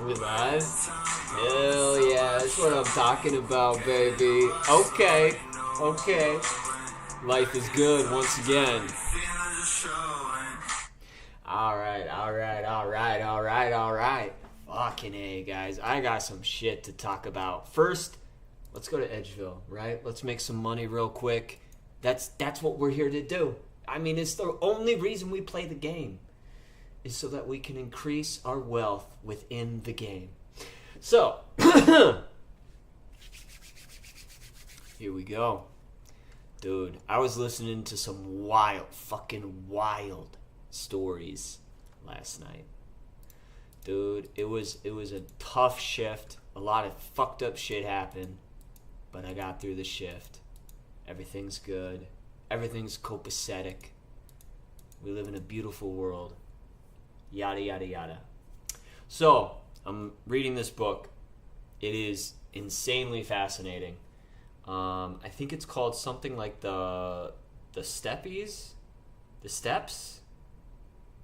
We live? Hell yeah, that's what I'm talking about, baby. Okay. Life is good once again. Alright. Fucking A, guys. I got some shit to talk about. First, let's go to Edgeville, right? Let's make some money real quick. That's what we're here to do. I mean, it's the only reason we play the game. Is so that we can increase our wealth within the game. So, here we go. Dude, I was listening to some fucking wild stories last night. Dude, it was a tough shift. A lot of fucked up shit happened, but I got through the shift. Everything's good. Everything's copacetic. We live in a beautiful world. Yada, yada, yada. So, I'm reading this book. It is insanely fascinating. I think it's called something like the Steppes? The Steppes?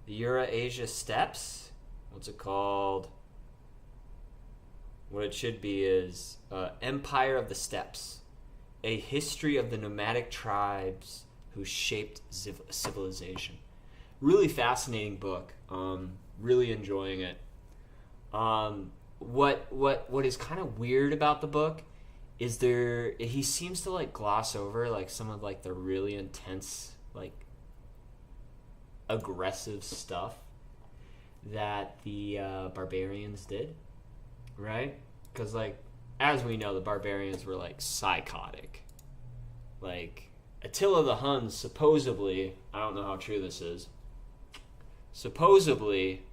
The Eurasia Steppes? What's it called? What it should be is Empire of the Steppes. A history of the nomadic tribes who shaped civilization. Really fascinating book. Really enjoying it. What is kind of weird about the book is he seems to like gloss over like some of like the really intense like aggressive stuff that the barbarians did, right? Because like as we know, the barbarians were like psychotic. Like Attila the Hun supposedly, I don't know how true this is. Supposedly,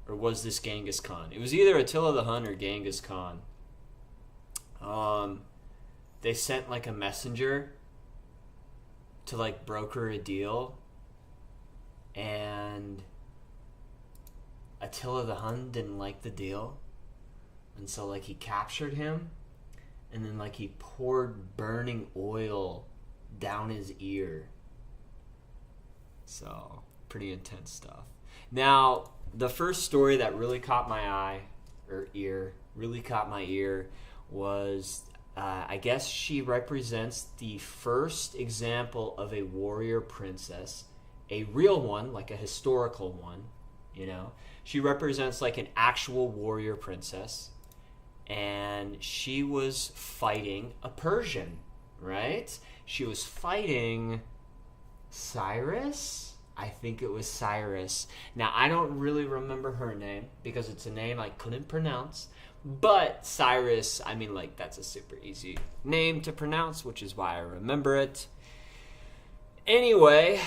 or was this Genghis Khan? It was either Attila the Hun or Genghis Khan. They sent like a messenger to like broker a deal, and Attila the Hun didn't like the deal, and so like he captured him, and then like he poured burning oil down his ear. So pretty intense stuff. Now, the first story that really caught my ear was, I guess she represents the first example of a warrior princess, a real one, like a historical one, you know. She represents like an actual warrior princess, and she was fighting a Persian, right? She was fighting Cyrus? I think it was Cyrus. Now, I don't really remember her name because it's a name I couldn't pronounce. But Cyrus, I mean, like, that's a super easy name to pronounce, which is why I remember it. Anyway,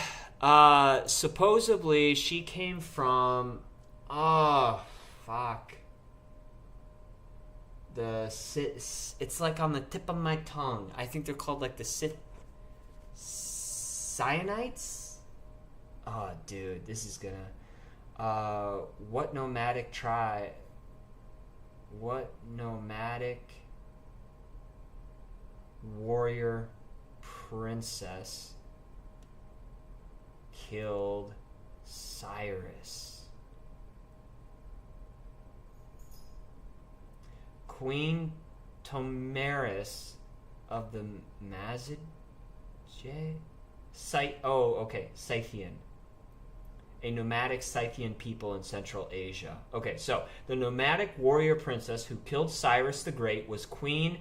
supposedly she came from, it's like on the tip of my tongue. I think they're called like the Sionites? Oh, dude, this is gonna... What nomadic warrior princess killed Cyrus? Queen Tomaris of the Scythian. A nomadic Scythian people in Central Asia. Okay, so the nomadic warrior princess who killed Cyrus the Great was Queen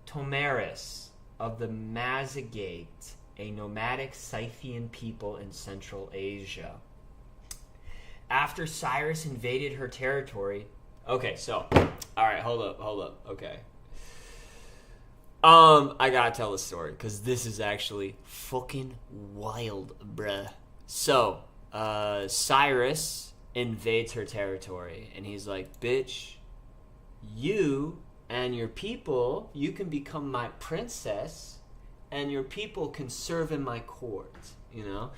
Tomaris of the Mazigate, a nomadic Scythian people in Central Asia. After Cyrus invaded her territory... Okay, so... Alright, hold up. Okay. I gotta tell the story, because this is actually fucking wild, bruh. So... Cyrus invades her territory, and he's like, bitch, you and your people, you can become my princess, and your people can serve in my court, you know?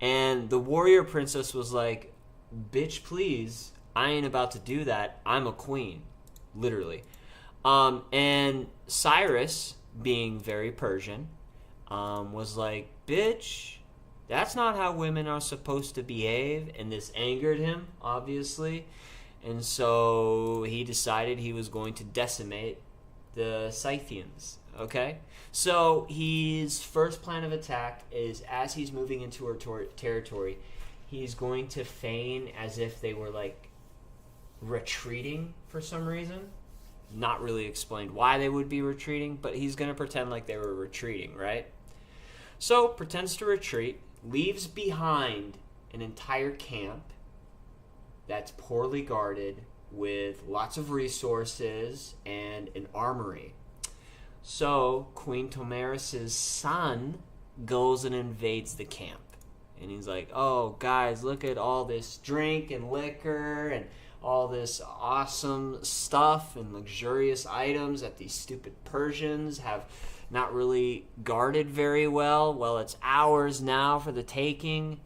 And the warrior princess was like, bitch, please, I ain't about to do that. I'm a queen, literally. And Cyrus, being very Persian, was like, bitch, that's not how women are supposed to behave. And this angered him, obviously. And so he decided he was going to decimate the Scythians, okay? So his first plan of attack is, as he's moving into her territory, he's going to feign as if they were, like, retreating for some reason. Not really explained why they would be retreating, but he's going to pretend like they were retreating, right? So, pretends to retreat, leaves behind an entire camp that's poorly guarded with lots of resources and an armory. So, Queen Tomaris' son goes and invades the camp. And he's like, oh, guys, look at all this drink and liquor and all this awesome stuff and luxurious items that these stupid Persians have not really guarded very well. Well, it's ours now for the taking.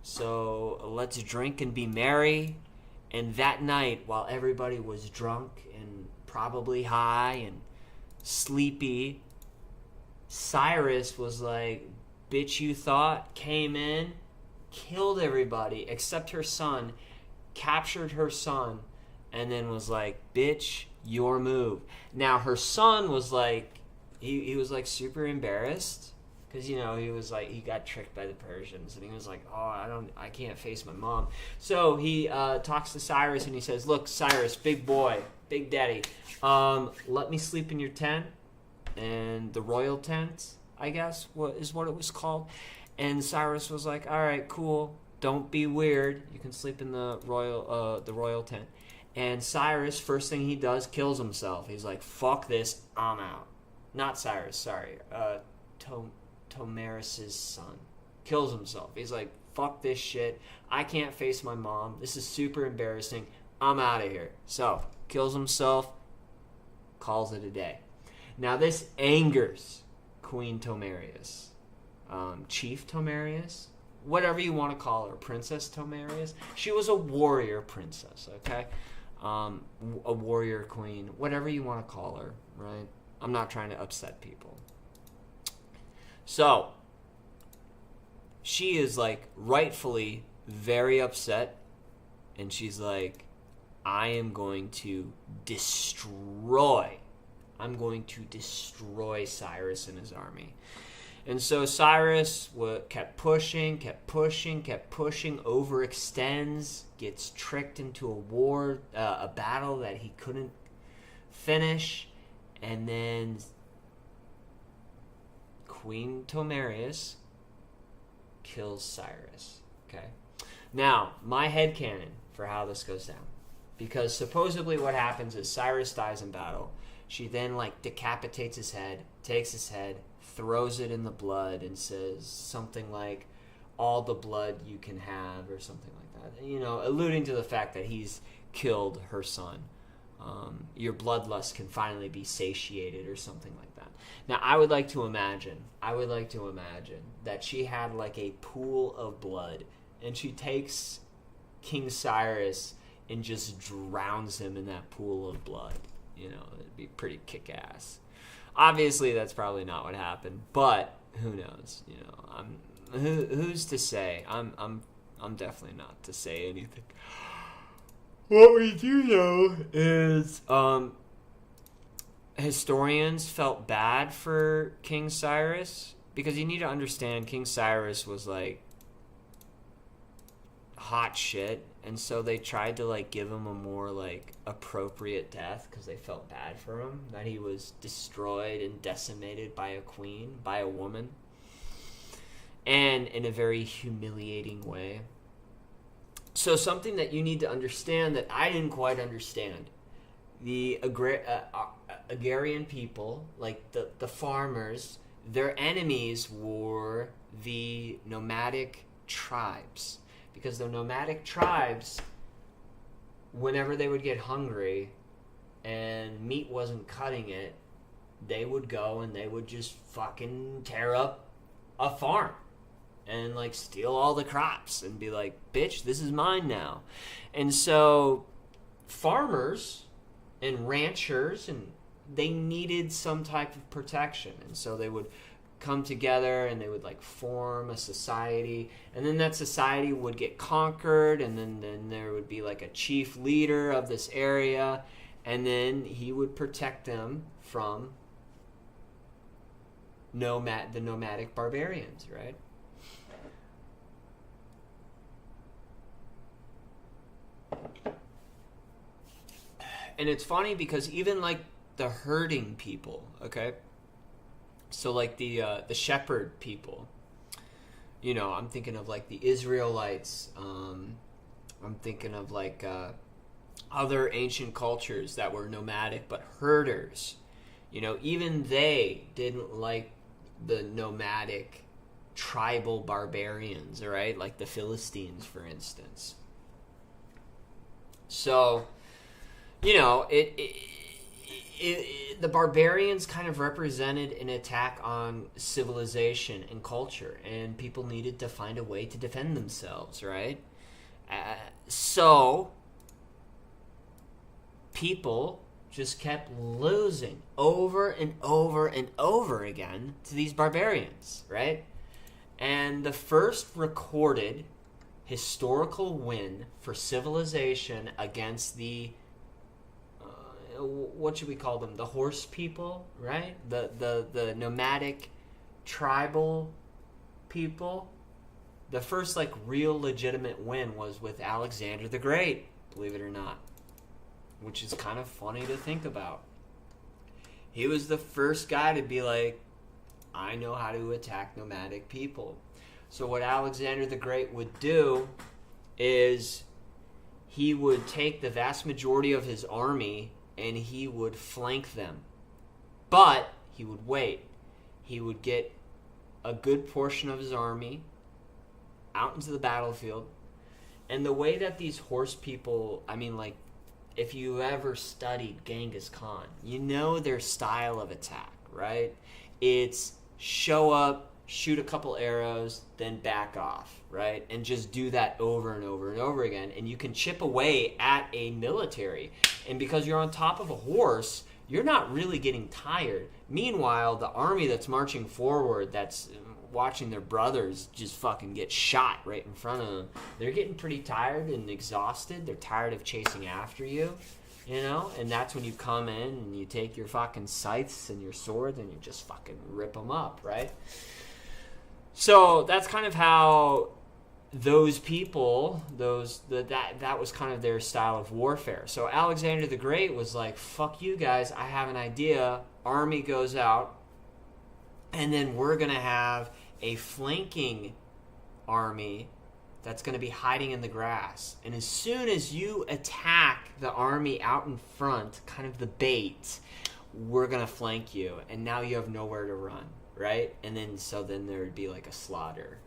So let's drink and be merry. And that night, while everybody was drunk and probably high and sleepy, Cyrus was like, bitch you thought, came in, killed everybody except her son, captured her son, and then was like, bitch, your move. Now, her son was like, he was like super embarrassed because, you know, he was like, he got tricked by the Persians, and he was like, oh, I can't face my mom. So he talks to Cyrus, and he says, look, Cyrus, big boy, big daddy, let me sleep in your tent, and the royal tent, I guess, is what it was called. And Cyrus was like, all right, cool, don't be weird, you can sleep in the royal tent. And Cyrus, first thing he does, kills himself. He's like, fuck this, I'm out. Not Cyrus, sorry. Tomaris' son. Kills himself. He's like, fuck this shit. I can't face my mom. This is super embarrassing. I'm out of here. So, kills himself. Calls it a day. Now, this angers Queen Tomaris. Chief Tomaris. Whatever you want to call her. Princess Tomaris. She was a warrior princess, okay? A warrior queen. Whatever you want to call her, right? I'm not trying to upset people. So, she is, like, rightfully very upset. And she's like, I am going to destroy Cyrus and his army. And so Cyrus kept pushing, overextends, gets tricked into a battle that he couldn't finish, and then Queen Tomaris kills Cyrus. Okay. Now, my headcanon for how this goes down. Because supposedly what happens is Cyrus dies in battle. She then, like, decapitates his head, takes his head, throws it in the blood, and says something like, all the blood you can have, or something like that. You know, alluding to the fact that he's killed her son. Your bloodlust can finally be satiated, or something like that. Now, I would like to imagine that she had, like, a pool of blood, and she takes King Cyrus and just drowns him in that pool of blood. You know, it'd be pretty kick-ass. Obviously, that's probably not what happened, but who knows? You know, who's to say? I'm definitely not to say anything. What we do know is historians felt bad for King Cyrus, because you need to understand King Cyrus was like hot shit, and so they tried to like give him a more like appropriate death because they felt bad for him, that he was destroyed and decimated by a queen, by a woman, and in a very humiliating way. So something that you need to understand that I didn't quite understand, the agrarian people, like the farmers, their enemies were the nomadic tribes. Because the nomadic tribes, whenever they would get hungry and meat wasn't cutting it, they would go and they would just fucking tear up a farm and like steal all the crops and be like, bitch, this is mine now. And so farmers and ranchers, and they needed some type of protection. And so they would come together and they would like form a society, and then that society would get conquered, and then there would be like a chief leader of this area, and then he would protect them from the nomadic barbarians, right? And it's funny because even like the herding people, okay? So like the shepherd people, you know, I'm thinking of like the Israelites. I'm thinking of like other ancient cultures that were nomadic but herders. You know, even they didn't like the nomadic tribal barbarians, right? Like the Philistines, for instance. So, you know, the barbarians kind of represented an attack on civilization and culture, and people needed to find a way to defend themselves, right? So people just kept losing over and over and over again to these barbarians, right? And the first recorded historical win for civilization against the what should we call them? The horse people, right? The nomadic tribal people. The first like real legitimate win was with Alexander the Great, believe it or not, which is kind of funny to think about. He was the first guy to be like, I know how to attack nomadic people. So what Alexander the Great would do is he would take the vast majority of his army and he would flank them. But he would wait. He would get a good portion of his army out into the battlefield. And the way that these horse people, I mean, like, if you ever studied Genghis Khan, you know their style of attack, right? It's show up, shoot a couple arrows, then back off, right? And just do that over and over and over again. And you can chip away at a military. And because you're on top of a horse, you're not really getting tired. Meanwhile, the army that's marching forward, that's watching their brothers just fucking get shot right in front of them, they're getting pretty tired and exhausted. They're tired of chasing after you, you know? And that's when you come in and you take your fucking scythes and your swords and you just fucking rip them up, right? So that's kind of how those people, that was kind of their style of warfare. So Alexander the Great was like, fuck you guys, I have an idea. Army goes out, and then we're going to have a flanking army that's going to be hiding in the grass. And as soon as you attack the army out in front, kind of the bait, we're going to flank you. And now you have nowhere to run, right? And then there would be like a slaughter.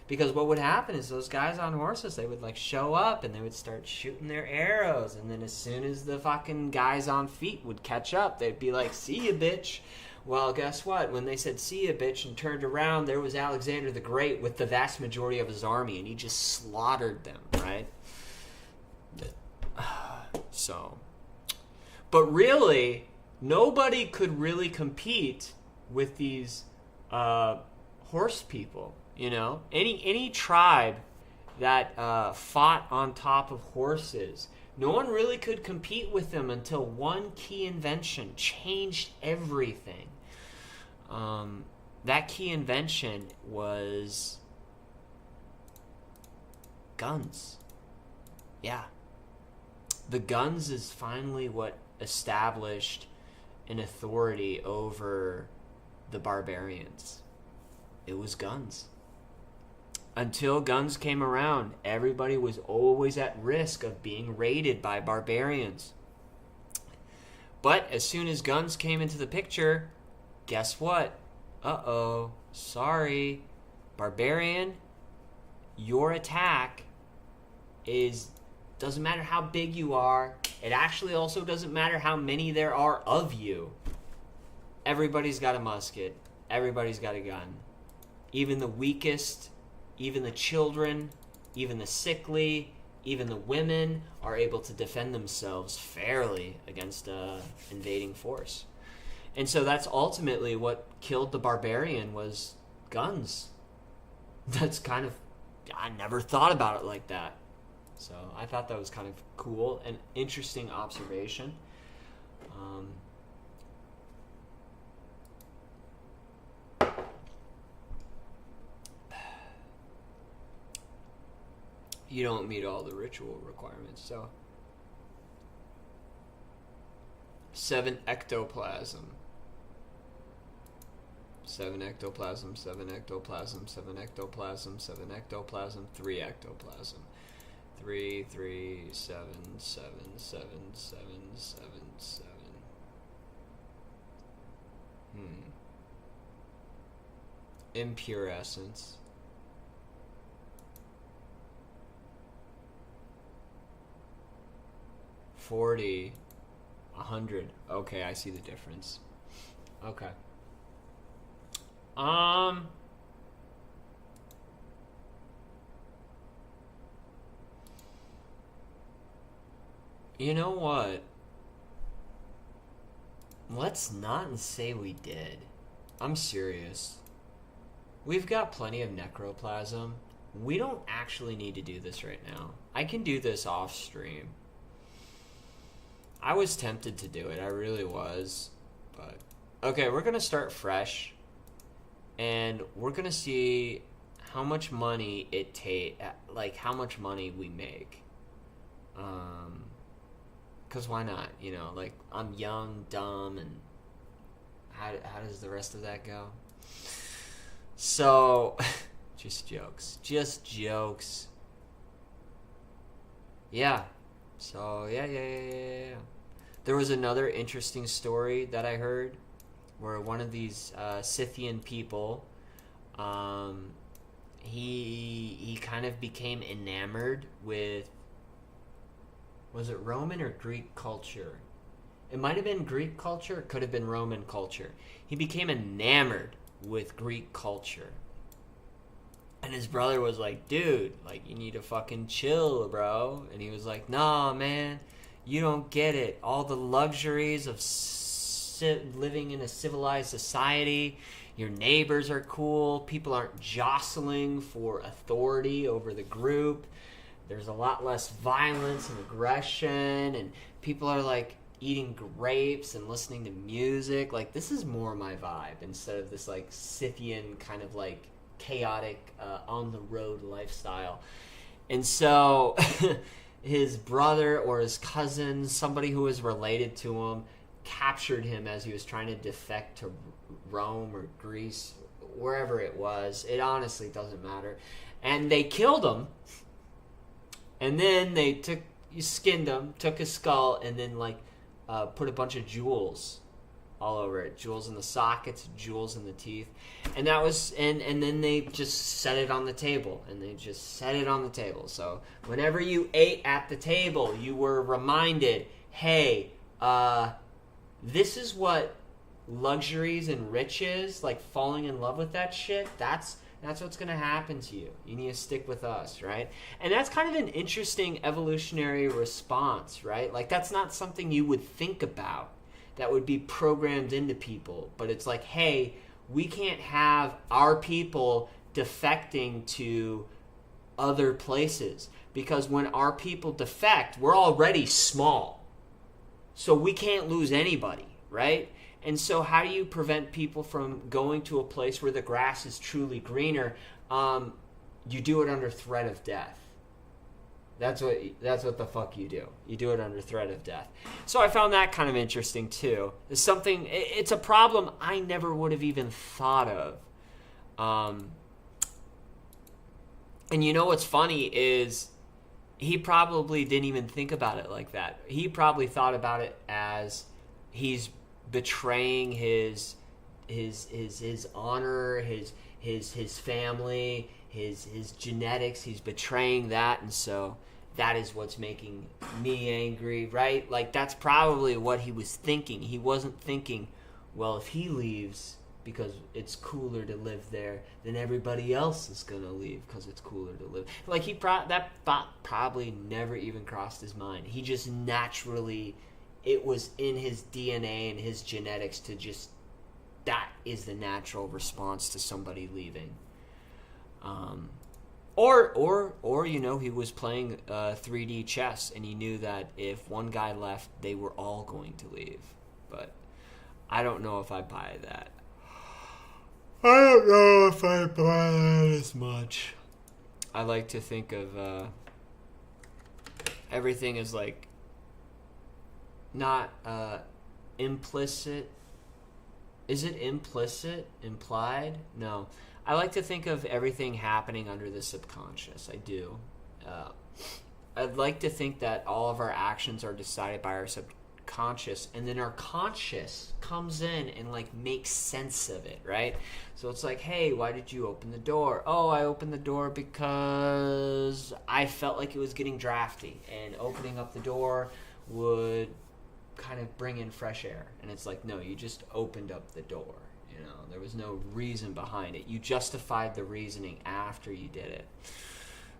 Because what would happen is those guys on horses, they would like show up and they would start shooting their arrows. And then as soon as the fucking guys on feet would catch up, they'd be like, see ya, bitch. Well, guess what? When they said see ya, bitch, and turned around, there was Alexander the Great with the vast majority of his army, and he just slaughtered them, right? So, but really, nobody could really compete with these horse people, you know? Any tribe that fought on top of horses, no one really could compete with them until one key invention changed everything. That key invention was guns. Yeah. The guns is finally what established an authority over the barbarians. It was guns. Until guns came around, everybody was always at risk of being raided by barbarians. But as soon as guns came into the picture, guess what? Uh-oh, sorry. Barbarian, your attack doesn't matter how big you are. It actually also doesn't matter how many there are of you. Everybody's got a musket. Everybody's got a gun. Even the weakest, even the children, even the sickly, even the women are able to defend themselves fairly against an invading force. And so that's ultimately what killed the barbarian was guns. That's kind of, I never thought about it like that. So I thought that was kind of cool and interesting observation. You don't meet all the ritual requirements, so 7 ectoplasm. 7 ectoplasm, 7 ectoplasm, 7 ectoplasm, 7 ectoplasm, 3 ectoplasm. 3, 3, 7, 7, 7, 7, 7, 7. Impure essence. 40, 100. Okay, I see the difference. Okay. You know what? Let's not say we did. I'm serious. We've got plenty of necroplasm. We don't actually need to do this right now. I can do this off stream. I was tempted to do it. I really was. But okay, we're going to start fresh. And we're going to see how much money it like how much money we make. Cuz why not? You know, like I'm young, dumb, and how does the rest of that go? So just jokes. Just jokes. Yeah. So, yeah. There was another interesting story that I heard where one of these Scythian people, he kind of became enamored with, was it Roman or Greek culture? It might have been Greek culture. It could have been Roman culture. He became enamored with Greek culture. And his brother was like, dude, like, you need to fucking chill, bro. And he was like, nah, man, you don't get it. All the luxuries of living in a civilized society. Your neighbors are cool. People aren't jostling for authority over the group. There's a lot less violence and aggression. And people are, like, eating grapes and listening to music. Like, this is more my vibe instead of this, like, Scythian kind of, like, chaotic on-the-road lifestyle. And so his brother or his cousin, somebody who was related to him, captured him as he was trying to defect to Rome or Greece, wherever it was. It honestly doesn't matter. And they killed him. And then they skinned him, took his skull, and then put a bunch of jewels all over it. Jewels in the sockets, jewels in the teeth. And that was, and then they just set it on the table. And they just set it on the table. So whenever you ate at the table, you were reminded, hey, this is what luxuries and riches, like falling in love with that shit, that's what's going to happen to you. You need to stick with us, right? And that's kind of an interesting evolutionary response, right? Like, that's not something you would think about that would be programmed into people. But it's like, hey, we can't have our people defecting to other places. Because when our people defect, we're already small. So we can't lose anybody, right? And so how do you prevent people from going to a place where the grass is truly greener? You do it under threat of death. That's what the fuck you do. You do it under threat of death. So I found that kind of interesting too. It's a problem I never would have even thought of. And you know what's funny is he probably didn't even think about it like that. He probably thought about it as he's betraying his honor, his family, his genetics. He's betraying that, and so that is what's making me angry, right? Like, that's probably what he was thinking. He wasn't thinking, well, if he leaves because it's cooler to live there, then everybody else is gonna leave because it's cooler to live. Like, that thought probably never even crossed his mind. He just naturally it was in his DNA and his genetics to just, that is the natural response to somebody leaving. Or you know, he was playing 3D chess and he knew that if one guy left, they were all going to leave. But I don't know if I buy that. I don't know if I buy that as much. I like to think of everything as like not implicit. Is it implicit? Implied? No. I like to think of everything happening under the subconscious. I do. I'd like to think that all of our actions are decided by our subconscious, and then our conscious comes in and like makes sense of it, right? So it's like, hey, why did you open the door? Oh, I opened the door because I felt like it was getting drafty, and opening up the door would kind of bring in fresh air. And it's like, no, you just opened up the door. You know, there was no reason behind it. You justified the reasoning after you did it.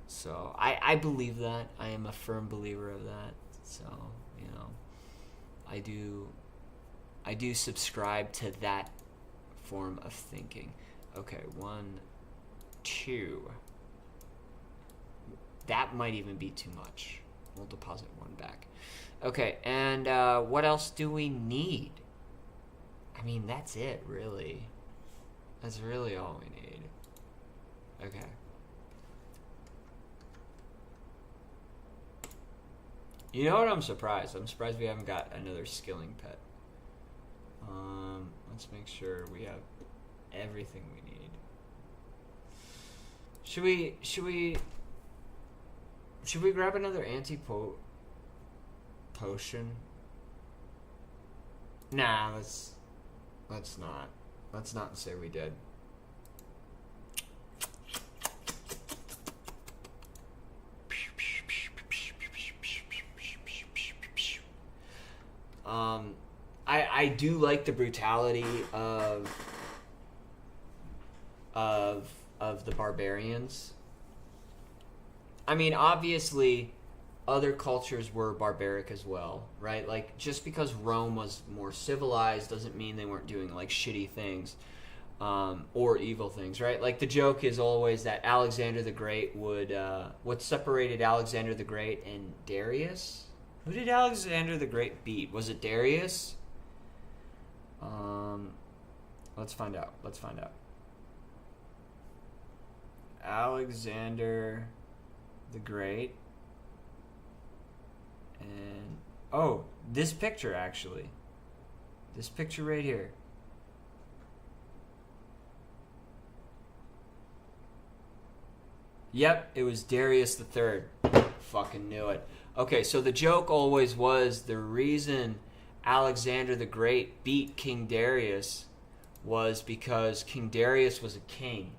So I believe that. I am a firm believer of that. So, you know, I do subscribe to that form of thinking. Okay, 1, 2. That might even be too much. We'll deposit 1 back. Okay, and what else do we need? I mean, that's it, really. That's really all we need. Okay. You know what? I'm surprised. I'm surprised we haven't got another skilling pet. Let's make sure we have everything we need. Should we grab another potion? Nah, let's not. Let's not say we did. I do like the brutality of the barbarians. I mean, obviously, other cultures were barbaric as well, right? Like, just because Rome was more civilized doesn't mean they weren't doing, like, shitty things or evil things, right? Like, the joke is always that Alexander the Great would... what separated Alexander the Great and Darius? Who did Alexander the Great beat? Was it Darius? Let's find out. Alexander the Great. And, oh, this picture, actually. This picture right here. Yep, it was Darius the Third. Fucking knew it. Okay, so the joke always was the reason Alexander the Great beat King Darius was because King Darius was a king,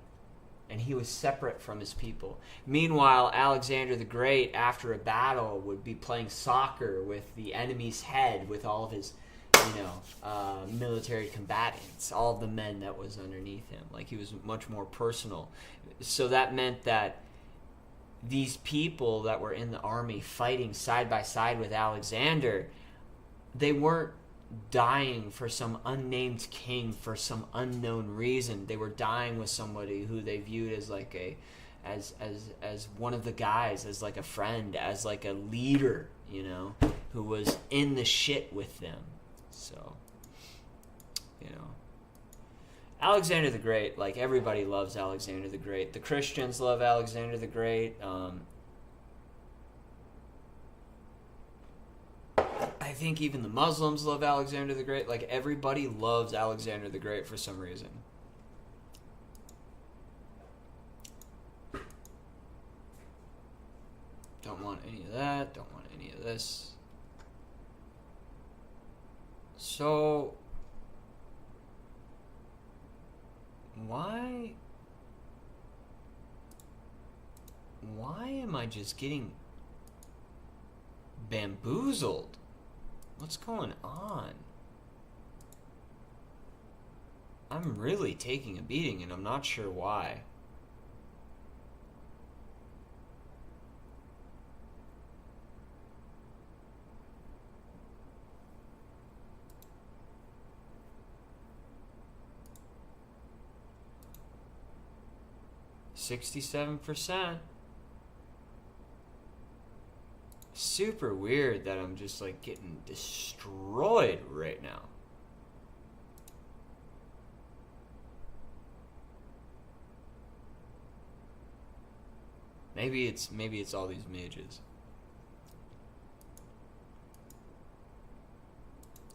and he was separate from his people. Meanwhile, Alexander the Great, after a battle, would be playing soccer with the enemy's head, with all of his, military combatants, all of the men that was underneath him. Like, he was much more personal. So that meant that these people that were in the army fighting side by side with Alexander, they weren't dying for some unnamed king for some unknown reason. They were dying with somebody who they viewed as like as one of the guys, as like a friend, as like a leader, who was in the shit with them. So, Alexander the Great, like, everybody loves Alexander the Great. The Christians love Alexander the Great. I think even the Muslims love Alexander the Great. Like, everybody loves Alexander the Great for some reason. Don't want any of that. Don't want any of this. So, why am I just getting bamboozled? What's going on? I'm really taking a beating, and I'm not sure why. 67%. Super weird that I'm just like getting destroyed right now. Maybe it's all these mages.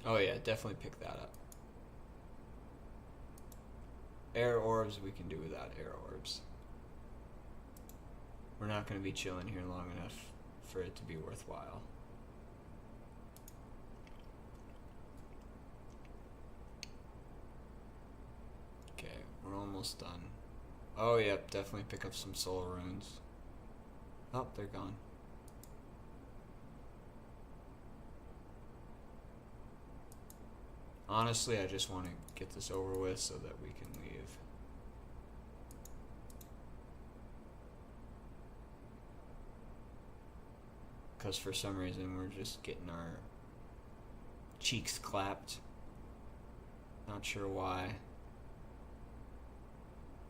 Oh yeah, definitely pick that up. Air orbs we can do without air orbs. We're not going to be chilling here long enough for it to be worthwhile. Okay, we're almost done. Oh yep, definitely pick up some soul runes. Oh, they're gone. Honestly, I just want to get this over with so that we can leave. Because for some reason we're just getting our cheeks clapped. Not sure why.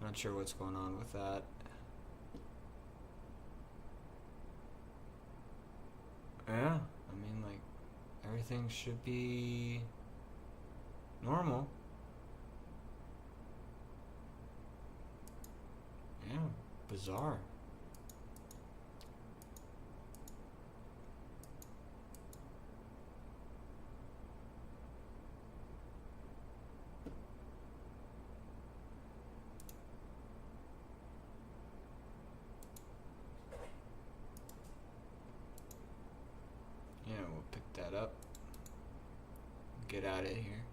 Not sure what's going on with that. Yeah, I mean, like, everything should be normal. Yeah, bizarre. Yeah, we'll pick that up. Get out of here.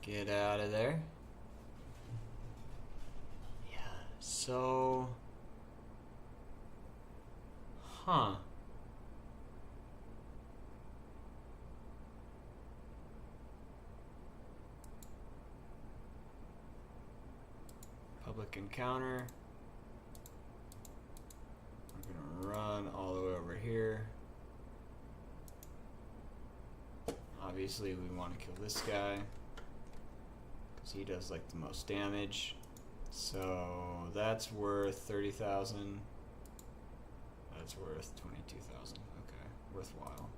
Get out of there. Yeah, so... Huh. Public encounter. We're gonna run all the way over here. Obviously we want to kill this guy because he does like the most damage. So that's worth 30,000. That's worth 22,000. Okay, worthwhile.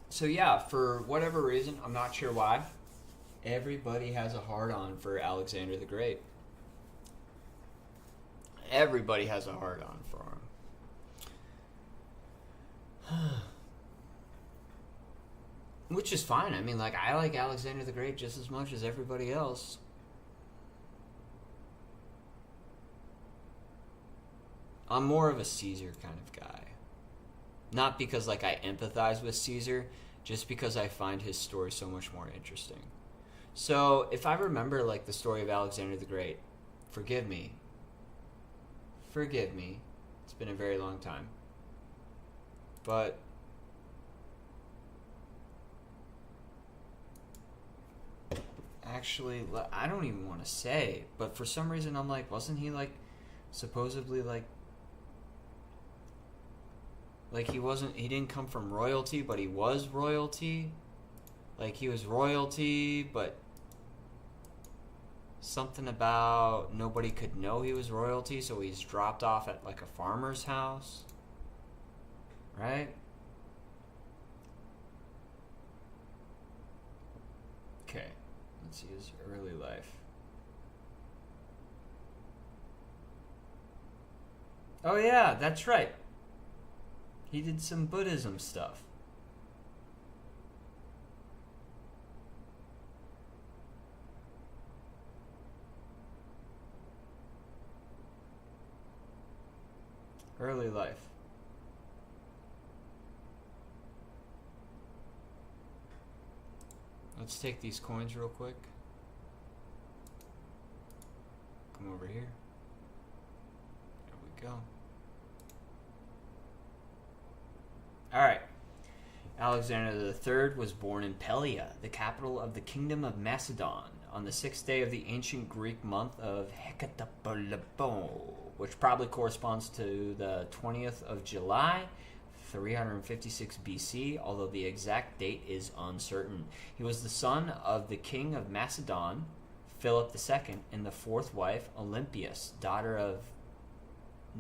So yeah, for whatever reason, I'm not sure why, everybody has a hard-on for Alexander the Great. Everybody has a hard-on for him. Which is fine. I mean, like, I like Alexander the Great just as much as everybody else. I'm more of a Caesar kind of guy. Not because, like, I empathize with Caesar, just because I find his story so much more interesting. So, if I remember, like, the story of Alexander the Great, forgive me. Forgive me. It's been a very long time. But actually, I don't even want to say, but for some reason I'm like, wasn't he, like, supposedly, like he didn't come from royalty, but he was royalty? Like, he was royalty, but something about nobody could know he was royalty, so he's dropped off at, like, a farmer's house. Right? Okay. Let's see his early life. Oh yeah, that's right. He did some Buddhism stuff. Early life. Let's take these coins real quick. Come over here. There we go. Alright. Alexander III was born in Pelia, the capital of the Kingdom of Macedon, on the 6th day of the ancient Greek month of Hekatapolabo, which probably corresponds to the 20th of July, 356 BC, although the exact date is uncertain. He was the son of the king of Macedon, Philip II, and the fourth wife, Olympias, daughter of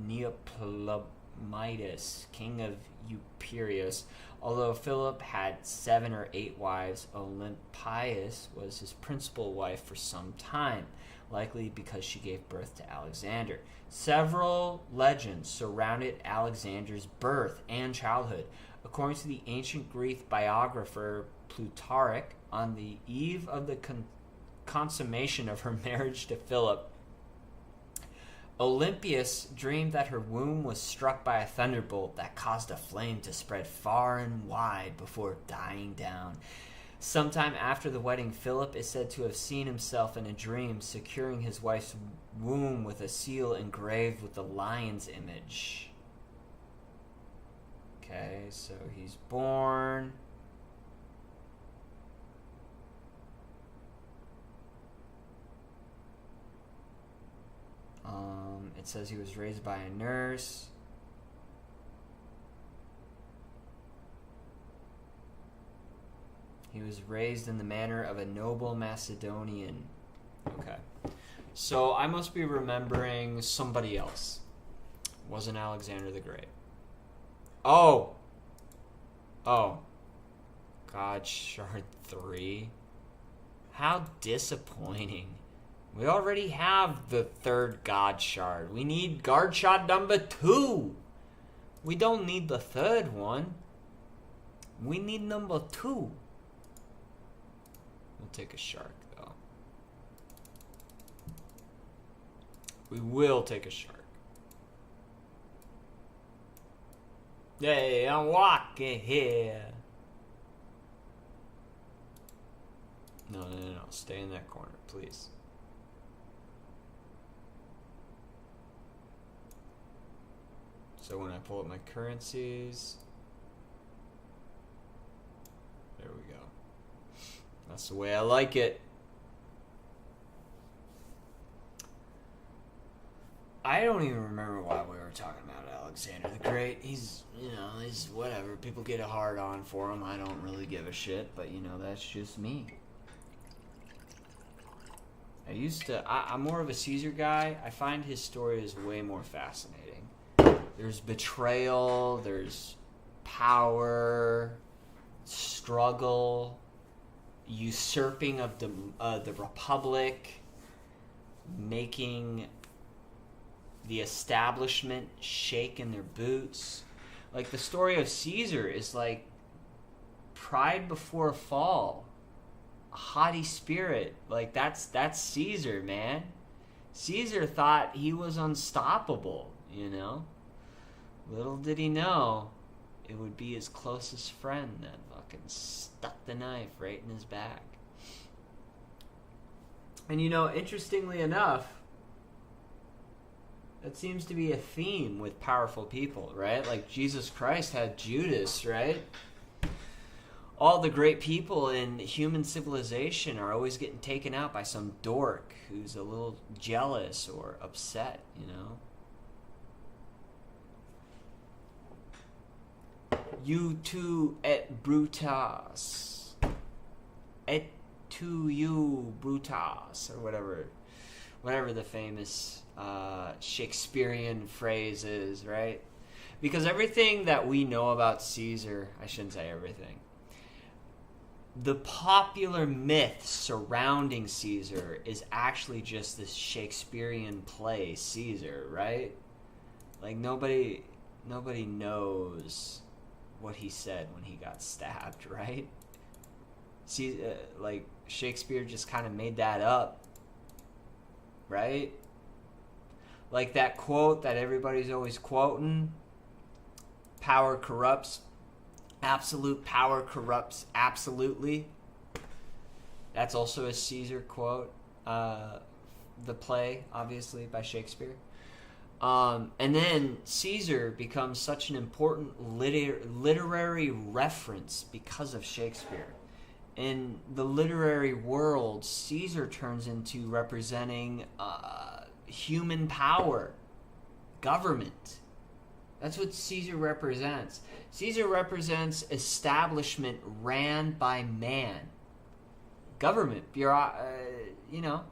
Neoptolemus, king of Epirus. Although Philip had 7 or 8 wives, Olympias was his principal wife for some time, likely because she gave birth to Alexander. Several legends surrounded Alexander's birth and childhood. According to the ancient Greek biographer Plutarch, on the eve of the consummation of her marriage to Philip, Olympias dreamed that her womb was struck by a thunderbolt that caused a flame to spread far and wide before dying down. Sometime after the wedding, Philip is said to have seen himself in a dream securing his wife's womb with a seal engraved with the lion's image. Okay, so he's born. It says he was raised by a nurse. He was raised in the manner of a noble Macedonian. Okay. So I must be remembering somebody else. It wasn't Alexander the Great. Oh! God Shard 3. How disappointing. We already have the third God Shard. We need God Shard number 2. We don't need the third one. We need number 2. We'll take a shark, though. We will take a shark. Hey, I'm walking here. No. Stay in that corner, please. So when I pull up my currencies, there we go. That's the way I like it. I don't even remember why we were talking about Alexander the Great. He's whatever. People get a hard on for him. I don't really give a shit, but that's just me. I'm more of a Caesar guy. I find his story is way more fascinating. There's betrayal, there's power, struggle, usurping of the Republic, making the establishment shake in their boots. Like, the story of Caesar is like pride before a fall, a haughty spirit. Like, that's Caesar, man. Caesar thought he was unstoppable, Little did he know it would be his closest friend that fucking stuck the knife right in his back. And interestingly enough, that seems to be a theme with powerful people, right? Like Jesus Christ had Judas, right? All the great people in human civilization are always getting taken out by some dork who's a little jealous or upset, You tu et Brutus, et tu you Brutus, or whatever the famous Shakespearean phrase is, right? Because everything that we know about Caesar, I shouldn't say everything, the popular myth surrounding Caesar is actually just this Shakespearean play, Caesar, right? Like, nobody knows what he said when he got stabbed, right? See, like, Shakespeare just kind of made that up, right? Like that quote that everybody's always quoting, power corrupts, absolute power corrupts absolutely. That's also a Caesar quote, the play, obviously, by Shakespeare. And then Caesar becomes such an important literary reference because of Shakespeare. In the literary world, Caesar turns into representing human power, government, That's what Caesar represents. Caesar represents establishment ran by man. Government, you know.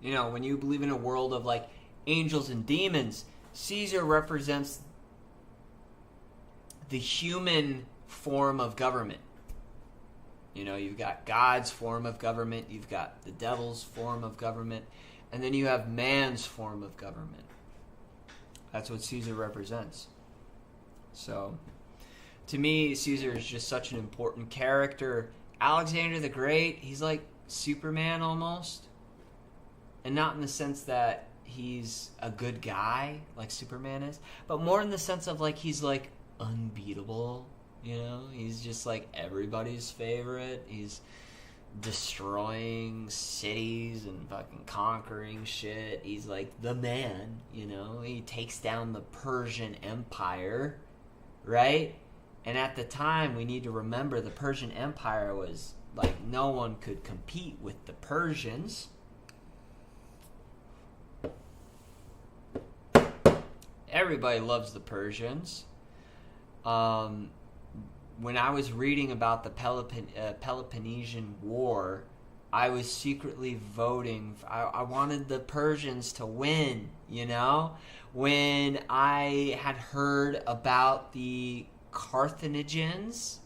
You know, when you believe in a world of like angels and demons, Caesar represents the human form of government. You know, you've got God's form of government, you've got the devil's form of government, and then you have man's form of government. That's what Caesar represents. So, to me, Caesar is just such an important character. Alexander the Great, he's like Superman almost. And not in the sense that he's a good guy, like Superman is, but more in the sense of like he's like unbeatable. You know, he's just like everybody's favorite. He's destroying cities and fucking conquering shit. He's like the man, you know. He takes down the Persian Empire, right? And at the time, we need to remember the Persian Empire was like no one could compete with the Persians. Everybody loves the Persians. When I was reading about the Peloponnesian War, I was secretly voting. I wanted the Persians to win, you know? When I had heard about the Carthaginians,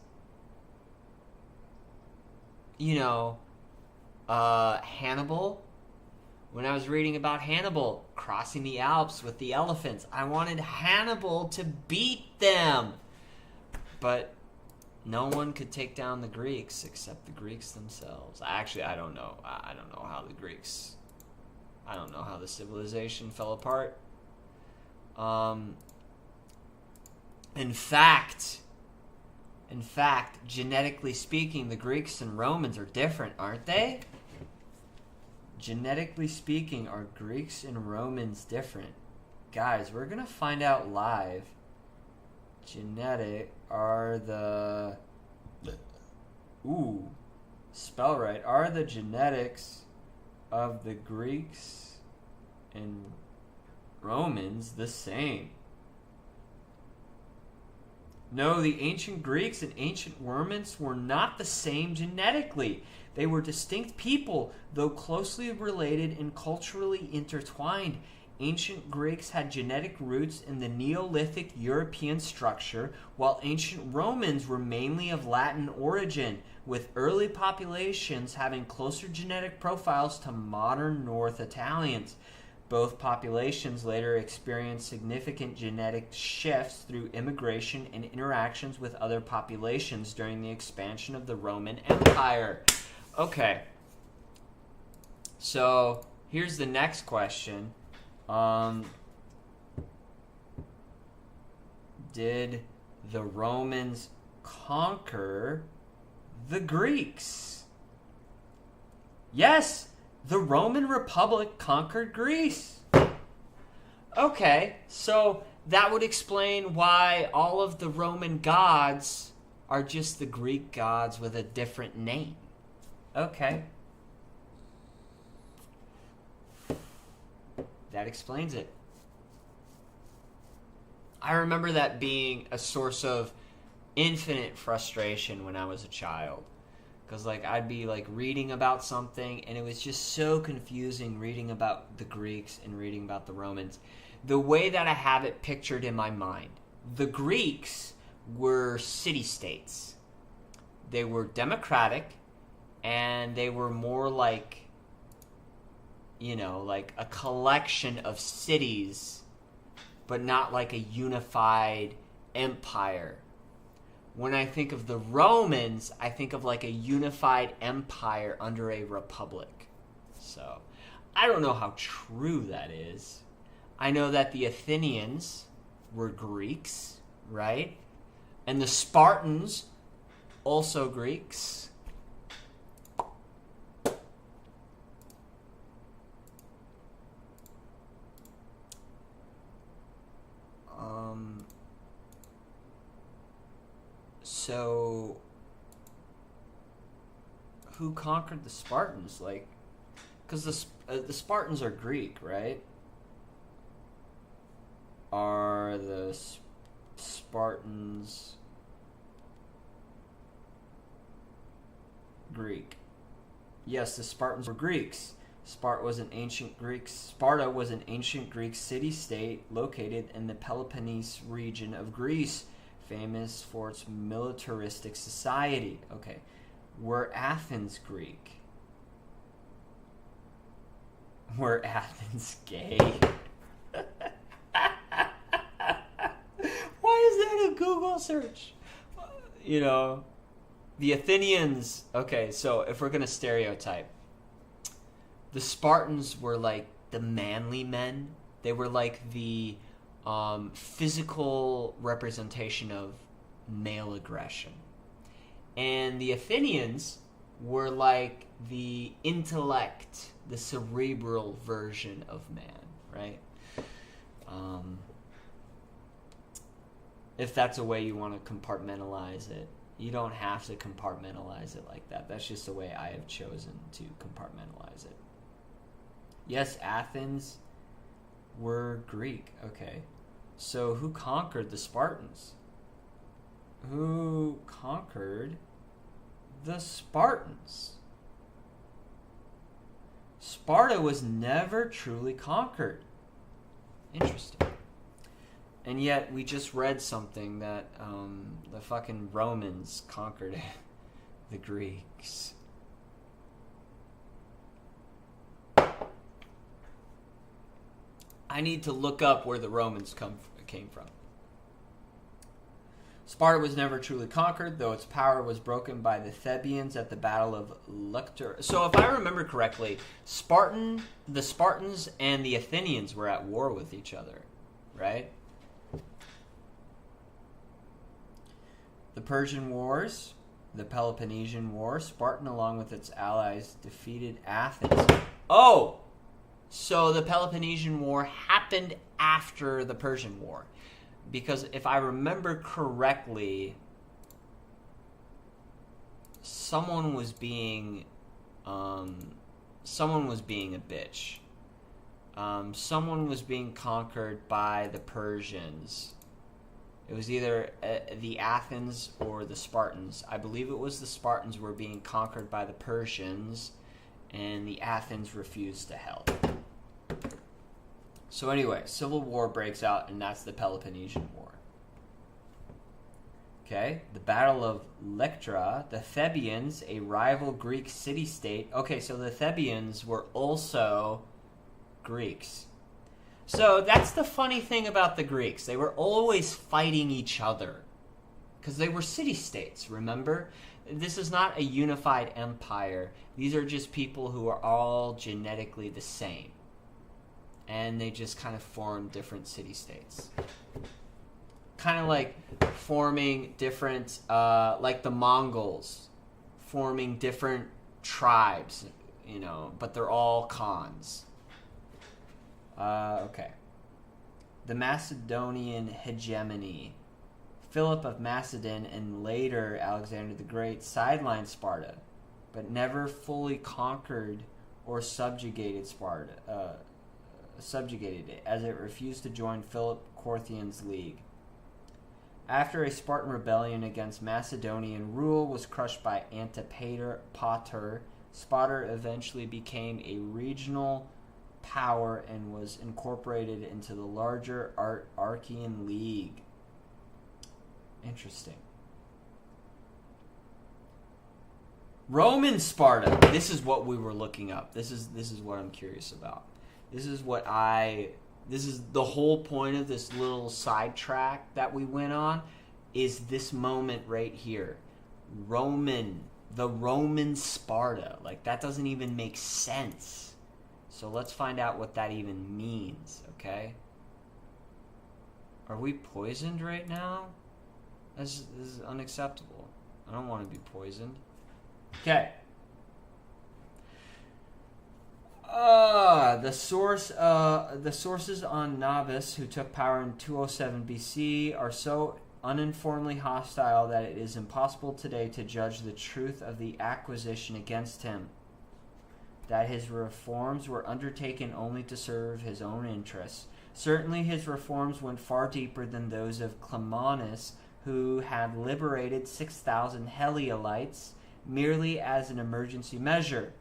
you know, Hannibal. When I was reading about Hannibal crossing the Alps with the elephants, I wanted Hannibal to beat them. But no one could take down the Greeks except the Greeks themselves. Actually, I don't know. I don't know how the civilization fell apart. In fact, genetically speaking, the Greeks and Romans are different, aren't they? Genetically speaking, are Greeks and Romans different? Guys, we're going to find out live. Are the genetics of the Greeks and Romans the same? No, the ancient Greeks and ancient Romans were not the same genetically. They were distinct people, though closely related and culturally intertwined. Ancient Greeks had genetic roots in the Neolithic European structure, while ancient Romans were mainly of Latin origin, with early populations having closer genetic profiles to modern North Italians. Both populations later experienced significant genetic shifts through immigration and interactions with other populations during the expansion of the Roman Empire. Okay. So, here's the next question. Did the Romans conquer the Greeks? Yes, the Roman Republic conquered Greece. Okay, so that would explain why all of the Roman gods are just the Greek gods with a different name. Okay. That explains it. I remember that being a source of infinite frustration when I was a child. Because, like, I'd be, like, reading about something, and it was just so confusing reading about the Greeks and reading about the Romans. The way that I have it pictured in my mind, the Greeks were city-states. They were democratic, and they were more like, you know, like a collection of cities, but not like a unified empire. When I think of the Romans, I think of like a unified empire under a republic. So, I don't know how true that is. I know that the Athenians were Greeks, right? And the Spartans, also Greeks. So, who conquered the Spartans? Like, Because the Spartans are Greek, right? Are the Spartans Greek? Yes, the Spartans were Greeks. Sparta was an ancient Greek city-state located in the Peloponnese region of Greece, famous for its militaristic society. Okay. Were Athens Greek? Were Athens gay? Why is that a Google search? You know, the Athenians. Okay, so if we're going to stereotype, the Spartans were like the manly men. They were like the physical representation of male aggression. And the Athenians were like the intellect, the cerebral version of man, right? If that's a way you want to compartmentalize it. You don't have to compartmentalize it like that. That's just the way I have chosen to compartmentalize it. Yes, Athens were Greek. Okay. So who conquered the Spartans? Who conquered the Spartans? Sparta was never truly conquered. Interesting. And yet we just read something that the fucking Romans conquered the Greeks. I need to look up where the Romans came from. Sparta was never truly conquered, though its power was broken by the Thebians at the Battle of Lector. So if I remember correctly, the Spartans and the Athenians were at war with each other, right? The Persian Wars, the Peloponnesian War, Spartan along with its allies defeated Athens. Oh! So the Peloponnesian War happened after the Persian War. Because if I remember correctly, someone was being a bitch. Someone was being conquered by the Persians. It was either the Athens or the Spartans. I believe it was the Spartans were being conquered by the Persians, and the Athens refused to help. So anyway, civil war breaks out, and that's the Peloponnesian War. Okay, the Battle of Lectra, the Thebians, a rival Greek city-state. Okay, so the Thebians were also Greeks. So that's the funny thing about the Greeks. They were always fighting each other because they were city-states, remember? This is not a unified empire. These are just people who are all genetically the same. And they just kind of form different city-states. Kind of like forming different, like the Mongols, forming different tribes, you know, but they're all Khans. Okay. The Macedonian hegemony. Philip of Macedon and later Alexander the Great sidelined Sparta, but never fully conquered or subjugated it, as it refused to join Philip Corthian's league. After a Spartan rebellion against Macedonian rule was crushed by Antipater, Sparta eventually became a regional power and was incorporated into the larger Archean League. Interesting. Roman Sparta. This is what we were looking up. This is what I'm curious about. This is the whole point of this little sidetrack that we went on, is this moment right here. The Roman Sparta. Like, that doesn't even make sense. So let's find out what that even means, okay? Are we poisoned right now? This is unacceptable. I don't want to be poisoned. Okay. The sources on Nabis, who took power in 207 BC, are so uninformedly hostile that it is impossible today to judge the truth of the accusation against him. that his reforms were undertaken only to serve his own interests. Certainly his reforms went far deeper than those of Clemanus, who had liberated 6,000 Heliolites merely as an emergency measure.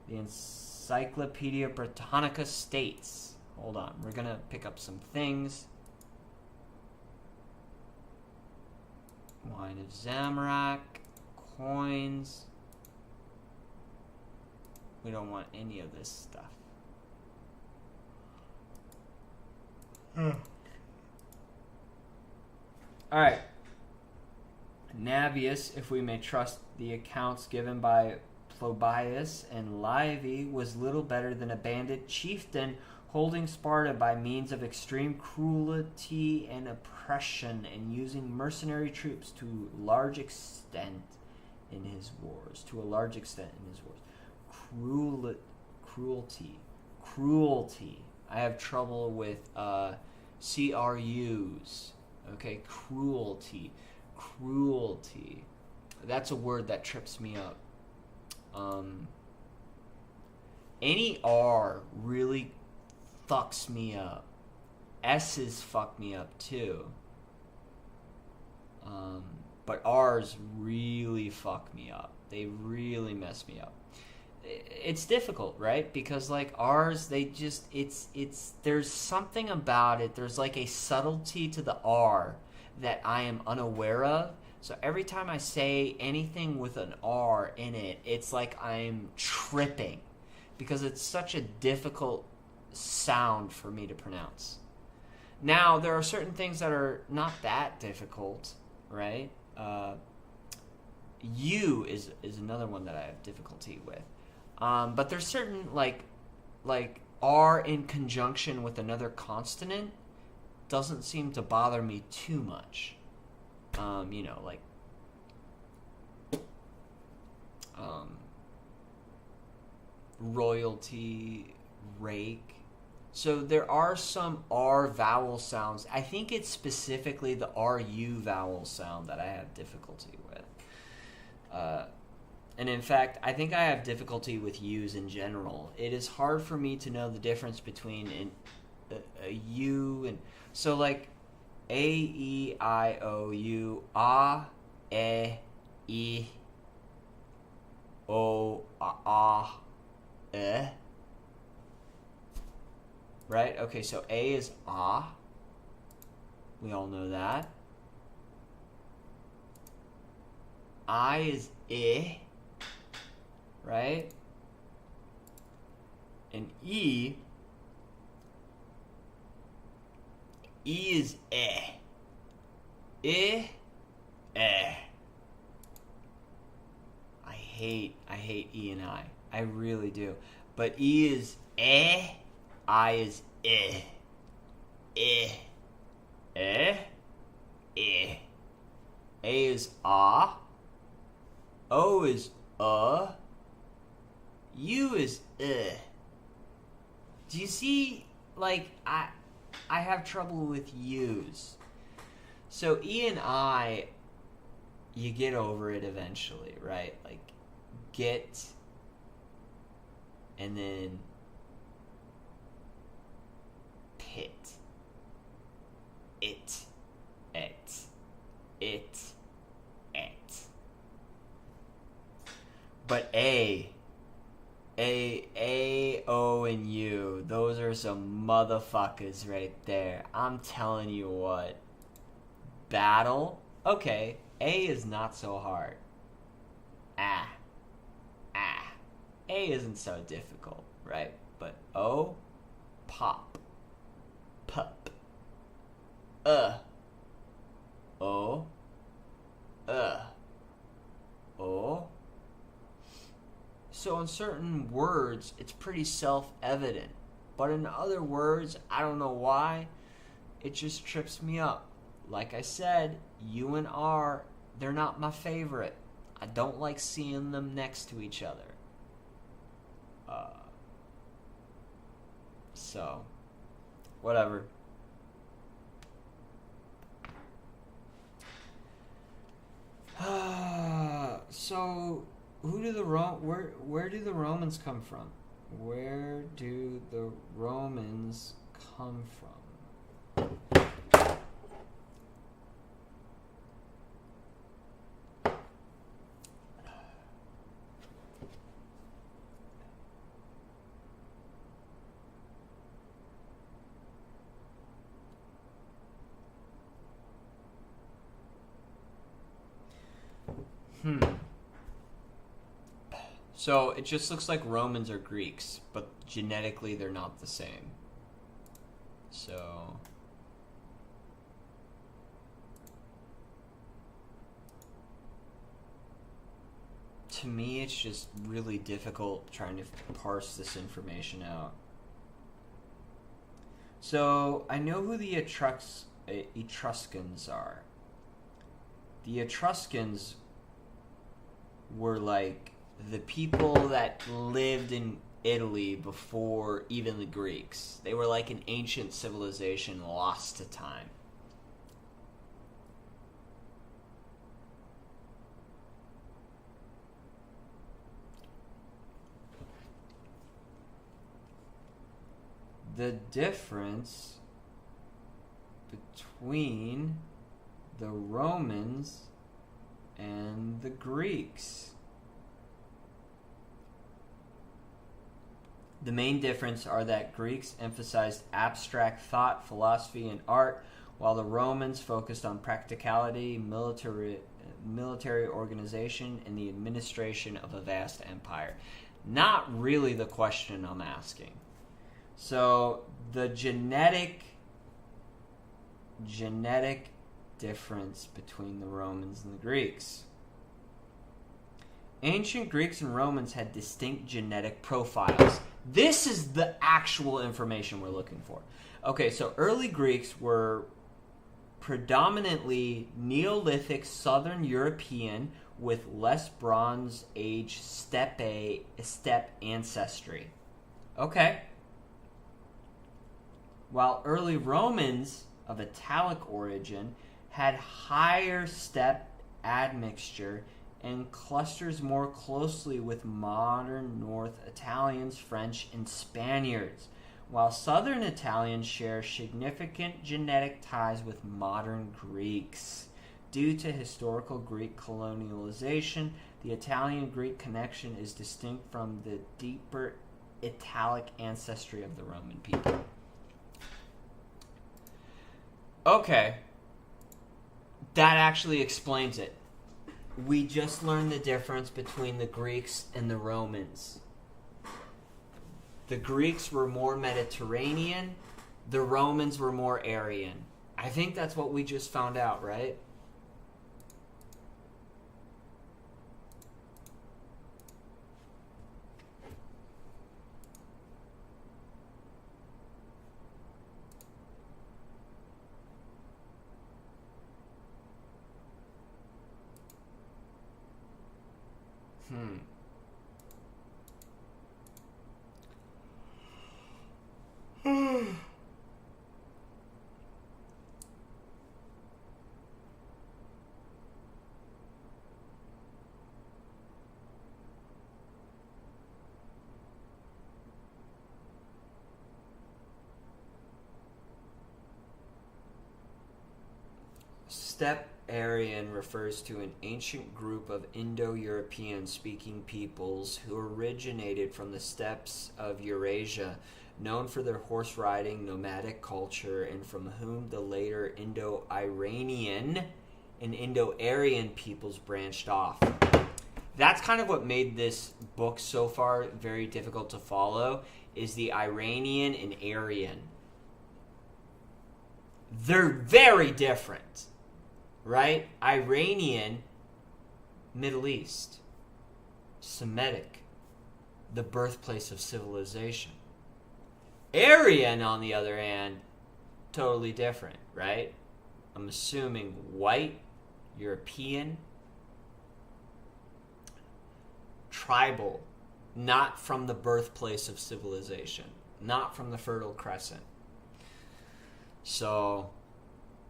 The Encyclopedia Britannica states, hold on, we're going to pick up some things. Wine of Zamorak, coins. We don't want any of this stuff. Alright. Navius, if we may trust the accounts given by Plobius and Livy, was little better than a bandit chieftain holding Sparta by means of extreme cruelty and oppression, and using mercenary troops to a large extent in his wars. Cruelty. I have trouble with CRUs. Okay, cruelty. That's a word that trips me up. Any R really fucks me up. S's fuck me up too. But R's really fuck me up. They really mess me up. It's difficult, right? Because like R's, they just, it's there's something about it. There's like a subtlety to the R that I am unaware of. So every time I say anything with an R in it, it's like I'm tripping because it's such a difficult sound for me to pronounce. Now, there are certain things that are not that difficult, right? U is another one that I have difficulty with. But there's certain, like R in conjunction with another consonant doesn't seem to bother me too much. Like royalty, rake. So there are some R vowel sounds. I think it's specifically the RU vowel sound that I have difficulty with. And in fact, I think I have difficulty with U's in general. It is hard for me to know the difference between a U and... So like A, E, I, O, U, A, E, O, A, right? Okay, so A is ah. We all know that. I is I, right? And E is eh. I hate E and I. I really do. But E is eh. I is eh. A is ah. O is U is Do you see, like, I have trouble with U's. So E and I, you get over it eventually, right? Like, get, and then pit. It. But A, O, and U, those are some motherfuckers right there. I'm telling you what. Battle? Okay, A is not so hard. A isn't so difficult, right? But O, pop. Pup. O. O. So in certain words, it's pretty self-evident. But in other words, I don't know why, it just trips me up. Like I said, U and R, they're not my favorite. I don't like seeing them next to each other. So, whatever. So, where do the Romans come from? Where do the Romans come from? So it just looks like Romans are Greeks, but genetically they're not the same. So to me, it's just really difficult trying to parse this information out. So I know who the Etruscans are. The Etruscans were like the people that lived in Italy before even the Greeks. They were like an ancient civilization lost to time. The difference between the Romans and the Greeks. The main difference are that Greeks emphasized abstract thought, philosophy, and art, while the Romans focused on practicality, military organization, and the administration of a vast empire. Not really the question I'm asking. So the genetic difference between the Romans and the Greeks. Ancient Greeks and Romans had distinct genetic profiles. This is the actual information we're looking for. Okay, so early Greeks were predominantly Neolithic Southern European with less Bronze Age steppe ancestry. Okay. While early Romans of Italic origin had higher steppe admixture and clusters more closely with modern North Italians, French, and Spaniards, while Southern Italians share significant genetic ties with modern Greeks. Due to historical Greek colonialization, the Italian-Greek connection is distinct from the deeper Italic ancestry of the Roman people. Okay, that actually explains it. We just learned the difference between the Greeks and the Romans. The Greeks were more Mediterranean, the Romans were more Aryan. I think that's what we just found out, right? Steppe Aryan refers to an ancient group of Indo-European speaking peoples who originated from the steppes of Eurasia, known for their horse-riding nomadic culture, and from whom the later Indo-Iranian and Indo-Aryan peoples branched off. That's kind of what made this book so far very difficult to follow, is the Iranian and Aryan. They're very different. Right? Iranian, Middle East. Semitic, the birthplace of civilization. Aryan, on the other hand, totally different, right? I'm assuming white, European, tribal, not from the birthplace of civilization, not from the Fertile Crescent. So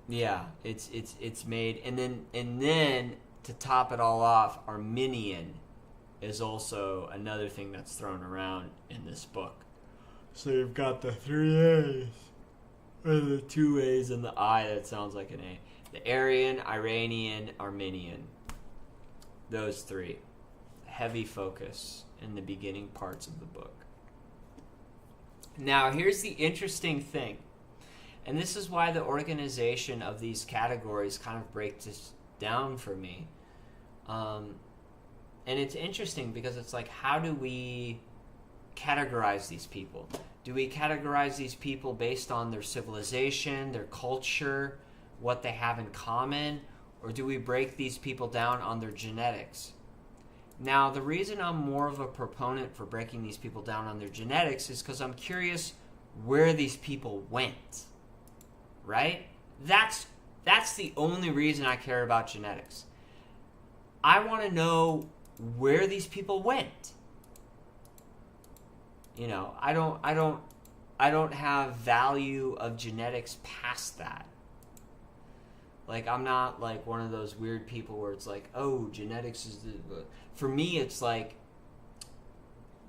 yeah, it's made, and then to top it all off, Armenian, is also another thing that's thrown around in this book. So you've got the 3 A's, or the 2 A's and the I that sounds like an A. The Aryan, Iranian, Armenian. Those 3. Heavy focus in the beginning parts of the book. Now, here's the interesting thing. And this is why the organization of these categories kind of breaks this down for me. And it's interesting because it's like, how do we categorize these people? Do we categorize these people based on their civilization, their culture, what they have in common? Or do we break these people down on their genetics? Now, the reason I'm more of a proponent for breaking these people down on their genetics is because I'm curious where these people went, right? That's the only reason I care about genetics. I want to know where these people went. You know, I don't have value of genetics past that. Like, I'm not like one of those weird people where it's like, oh, genetics is the... For me, it's like,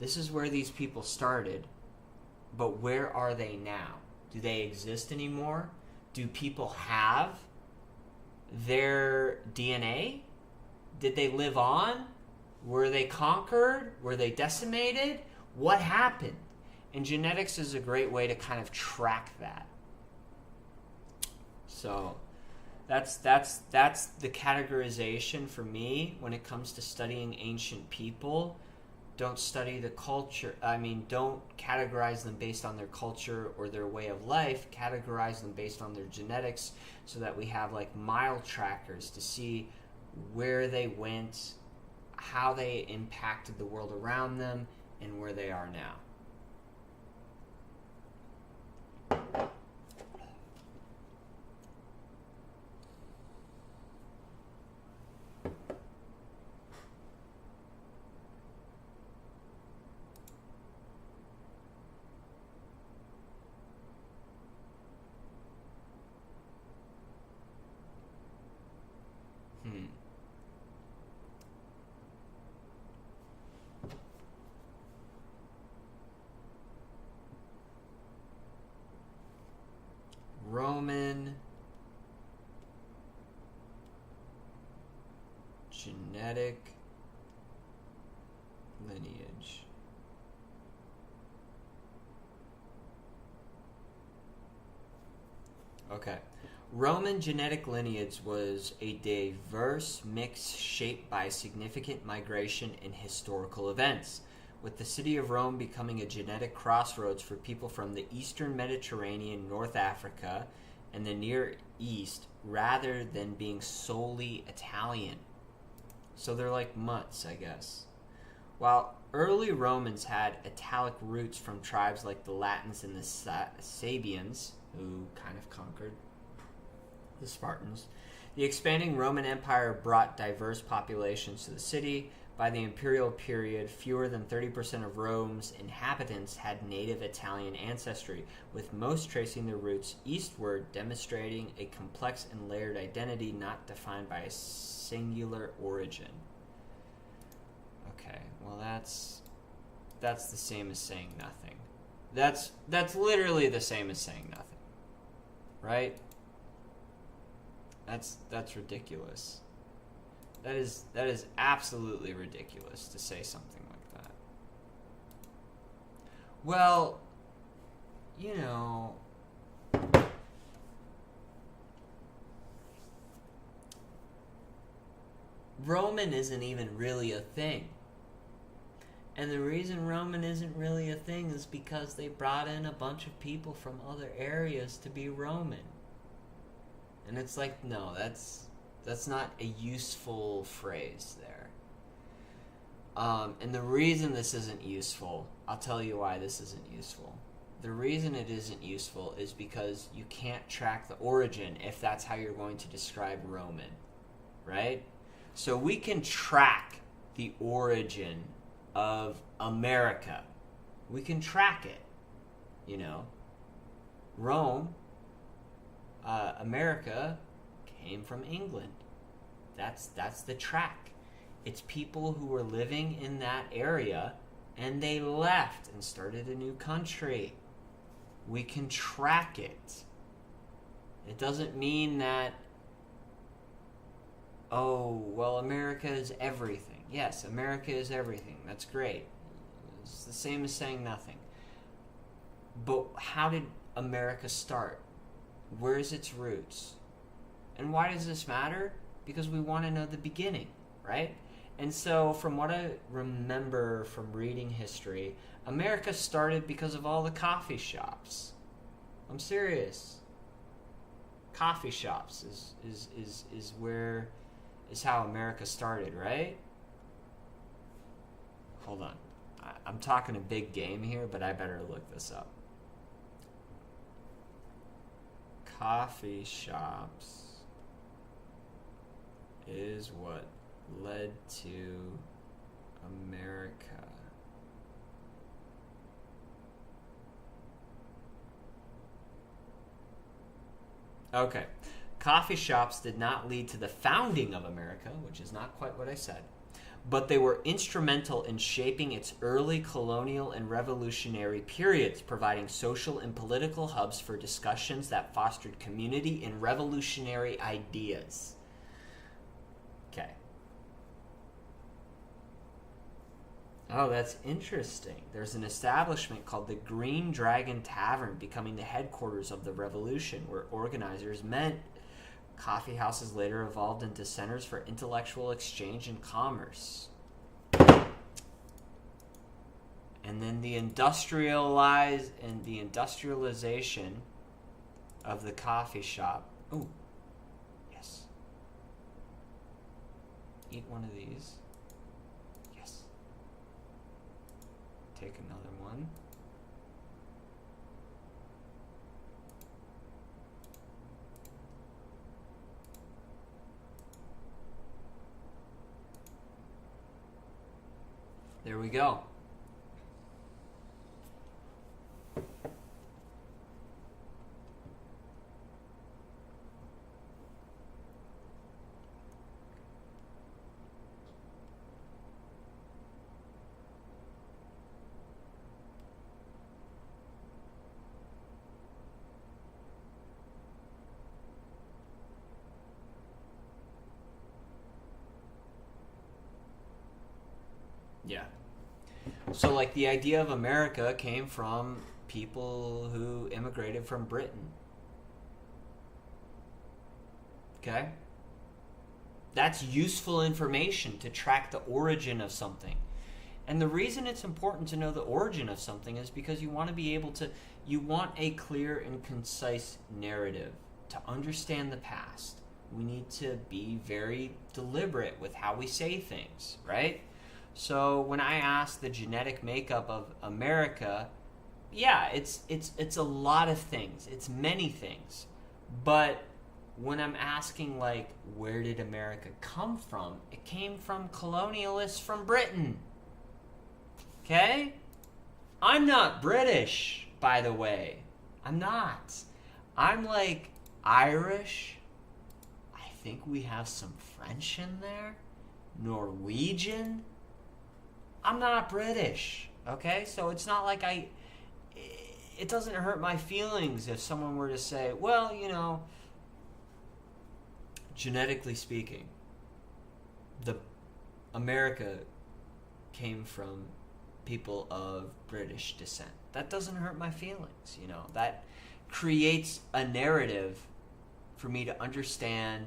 this is where these people started, but where are they now? Do they exist anymore? Do people have their DNA? Did they live on? Were they conquered? Were they decimated? What happened? And genetics is a great way to kind of track that. So that's the categorization for me when it comes to studying ancient people. Don't study the culture. Don't categorize them based on their culture or their way of life. Categorize them based on their genetics so that we have like mile trackers to see where they went, how they impacted the world around them, and where they are now. Roman genetic lineage. Okay. Roman genetic lineage was a diverse mix shaped by significant migration and historical events, with the city of Rome becoming a genetic crossroads for people from the Eastern Mediterranean, North Africa, and the Near East, rather than being solely Italian. So they're like mutts, I guess. While early Romans had Italic roots from tribes like the Latins and the Sabians, who kind of conquered the Spartans, the expanding Roman Empire brought diverse populations to the city. By the imperial period, fewer than 30% of Rome's inhabitants had native Italian ancestry, with most tracing their roots eastward, demonstrating a complex and layered identity not defined by a singular origin. Okay, well that's the same as saying nothing. That's literally the same as saying nothing. Right? That's ridiculous. That is absolutely ridiculous to say something like that. Well, you know, Roman isn't even really a thing. And the reason Roman isn't really a thing is because they brought in a bunch of people from other areas to be Roman. And it's like, no, that's not a useful phrase there. And the reason this isn't useful, I'll tell you why this isn't useful. The reason it isn't useful is because you can't track the origin if that's how you're going to describe Roman, right? So we can track the origin of America. We can track it, you know. Rome, America, came from England. That's the track. It's people who were living in that area and they left and started a new country. We can track it. It doesn't mean that, oh, well, America is everything. Yes, America is everything. That's great. It's the same as saying nothing. But how did America start? Where's its roots? And why does this matter? Because we want to know the beginning, right? And so from what I remember from reading history, America started because of all the coffee shops. I'm serious. Coffee shops is how America started, right? Hold on. I'm talking a big game here, but I better look this up. Coffee shops is what led to America. Okay. Coffee shops did not lead to the founding of America, which is not quite what I said, but they were instrumental in shaping its early colonial and revolutionary periods, providing social and political hubs for discussions that fostered community and revolutionary ideas. Okay. Oh, that's interesting. There's an establishment called the Green Dragon Tavern becoming the headquarters of the revolution, where organizers met. Coffee houses later evolved into centers for intellectual exchange and commerce. And then the industrialization of the coffee shop. Ooh, yes. Eat one of these. Yes. Take another one. There we go. Yeah. So, like, the idea of America came from people who immigrated from Britain. Okay? That's useful information to track the origin of something. And the reason it's important to know the origin of something is because you want to be able to, you want a clear and concise narrative to understand the past. We need to be very deliberate with how we say things, right? So when I ask the genetic makeup of America, yeah, it's a lot of things. It's many things. But when I'm asking, like, where did America come from? It came from colonialists from Britain. Okay? I'm not British, by the way. I'm not. I'm, like, Irish. I think we have some French in there. Norwegian. I'm not British, okay? So it's not like it doesn't hurt my feelings if someone were to say, well, you know, genetically speaking, the America came from people of British descent. That doesn't hurt my feelings, you know. That creates a narrative for me to understand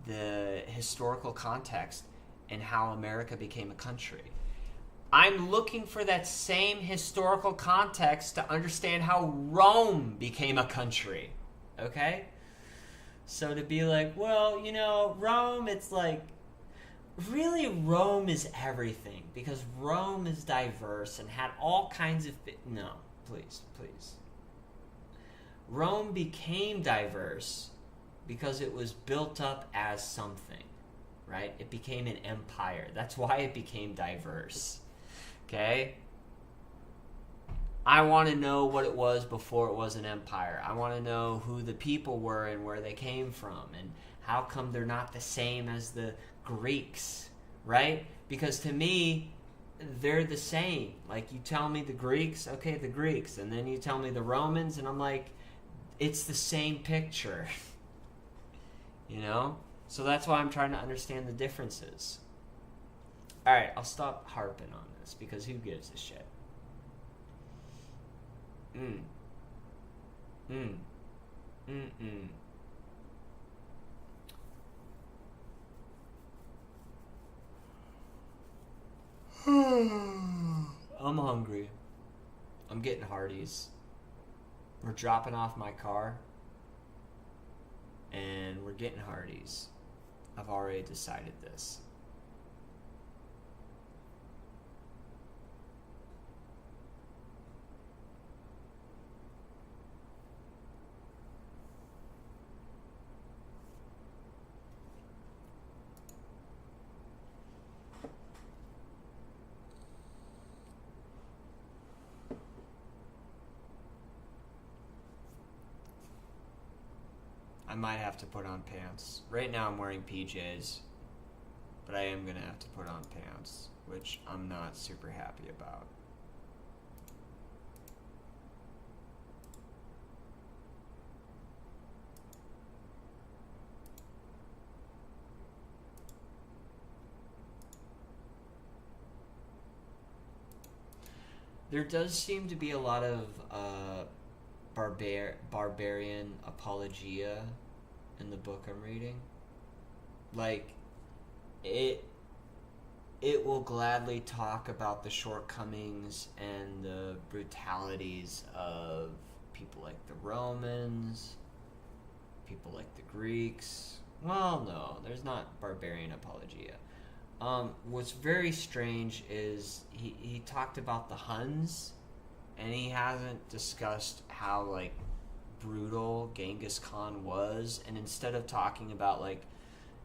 the historical context and how America became a country. I'm looking for that same historical context to understand how Rome became a country, okay? So to be like, well, you know, Rome, it's like, really Rome is everything because Rome is diverse and had all kinds of... No, please. Rome became diverse because it was built up as something, right? It became an empire. That's why it became diverse. Okay? I want to know what it was before it was an empire. I want to know who the people were and where they came from and how come they're not the same as the Greeks, right? Because to me, they're the same. Like, you tell me the Greeks, okay, the Greeks. And then you tell me the Romans, and I'm like, it's the same picture. You know? So that's why I'm trying to understand the differences. Alright, I'll stop harping on this, because who gives a shit? I'm hungry. I'm getting Hardee's. We're dropping off my car, and we're getting Hardee's. I've already decided this. I might have to put on pants. Right now I'm wearing PJs, but I am going to have to put on pants, which I'm not super happy about. There does seem to be a lot of barbarian apologia in the book I'm reading. Like, it will gladly talk about the shortcomings and the brutalities of people like the Romans, people like the Greeks. Well, no, there's not barbarian apologia. What's very strange is he talked about the Huns, and he hasn't discussed how, like, brutal Genghis Khan was. And instead of talking about, like,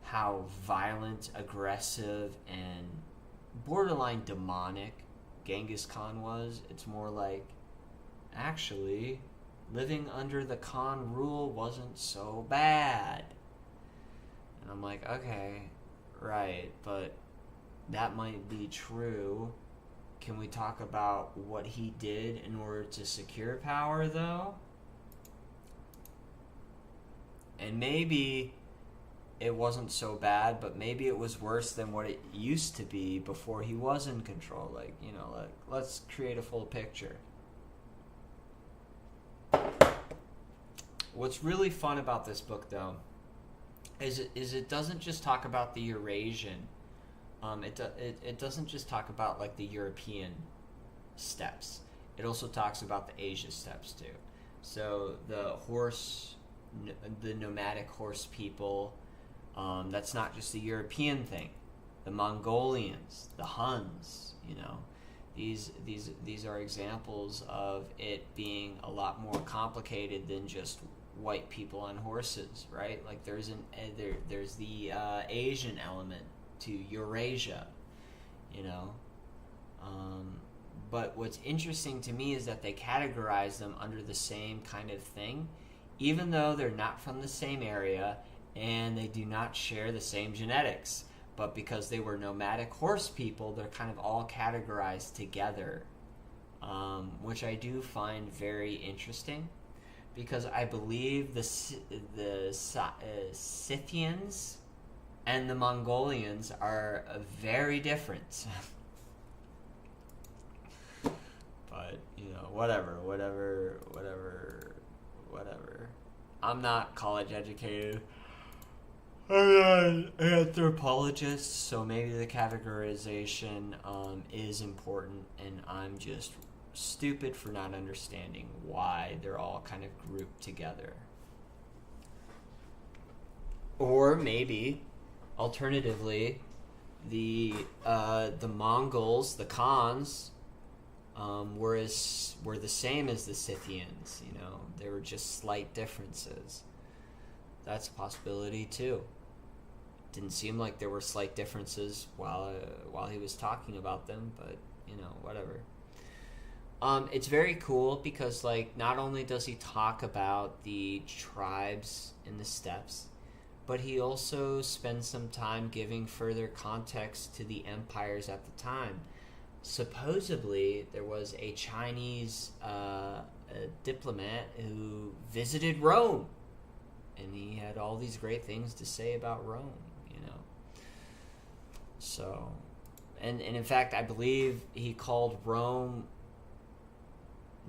how violent, aggressive, and borderline demonic Genghis Khan was, it's more like, actually, living under the Khan rule wasn't so bad. And I'm like, okay, right, but that might be true. Can we talk about what he did in order to secure power, though? And maybe it wasn't so bad, but maybe it was worse than what it used to be before he was in control. Like, you know, like, let's create a full picture. What's really fun about this book, though, is it doesn't just talk about the Eurasian. It doesn't just talk about, like, the European steppes. It also talks about the Asia steppes too. So the nomadic horse people. That's not just a European thing. The Mongolians, the Huns. You know, these are examples of it being a lot more complicated than just white people on horses, right? Like, there's the Asian element to Eurasia, you know. But what's interesting to me is that they categorize them under the same kind of thing, even though they're not from the same area and they do not share the same genetics. But because they were nomadic horse people, they're kind of all categorized together, which I do find very interesting, because I believe the Scythians and the Mongolians are very different. But, you know, whatever. I'm not college educated. I'm not an anthropologist, so maybe the categorization is important, and I'm just stupid for not understanding why they're all kind of grouped together. Or maybe, alternatively, the Mongols, the Khans, were the same as the Scythians. You know, there were just slight differences. That's a possibility too. Didn't seem like there were slight differences while he was talking about them, but, you know, whatever. It's very cool because, like, not only does he talk about the tribes in the steppes, but he also spends some time giving further context to the empires at the time. Supposedly, there was a Chinese a diplomat who visited Rome, and he had all these great things to say about Rome, you know. So, and in fact, I believe he called Rome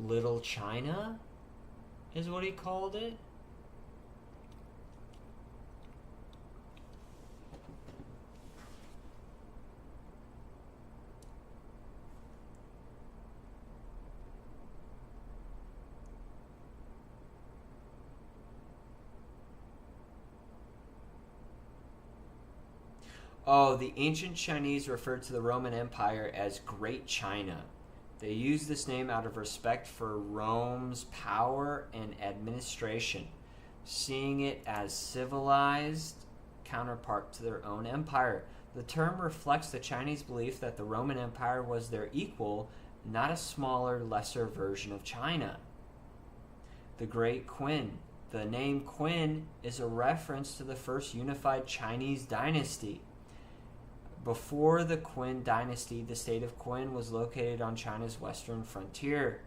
Little China, is what he called it. Oh, the ancient Chinese referred to the Roman Empire as Great China. They used this name out of respect for Rome's power and administration, seeing it as civilized counterpart to their own empire. The term reflects the Chinese belief that the Roman Empire was their equal, not a smaller, lesser version of China. The Great Qin. The name Qin is a reference to the first unified Chinese dynasty. Before the Qin dynasty, the state of Qin was located on China's western frontier.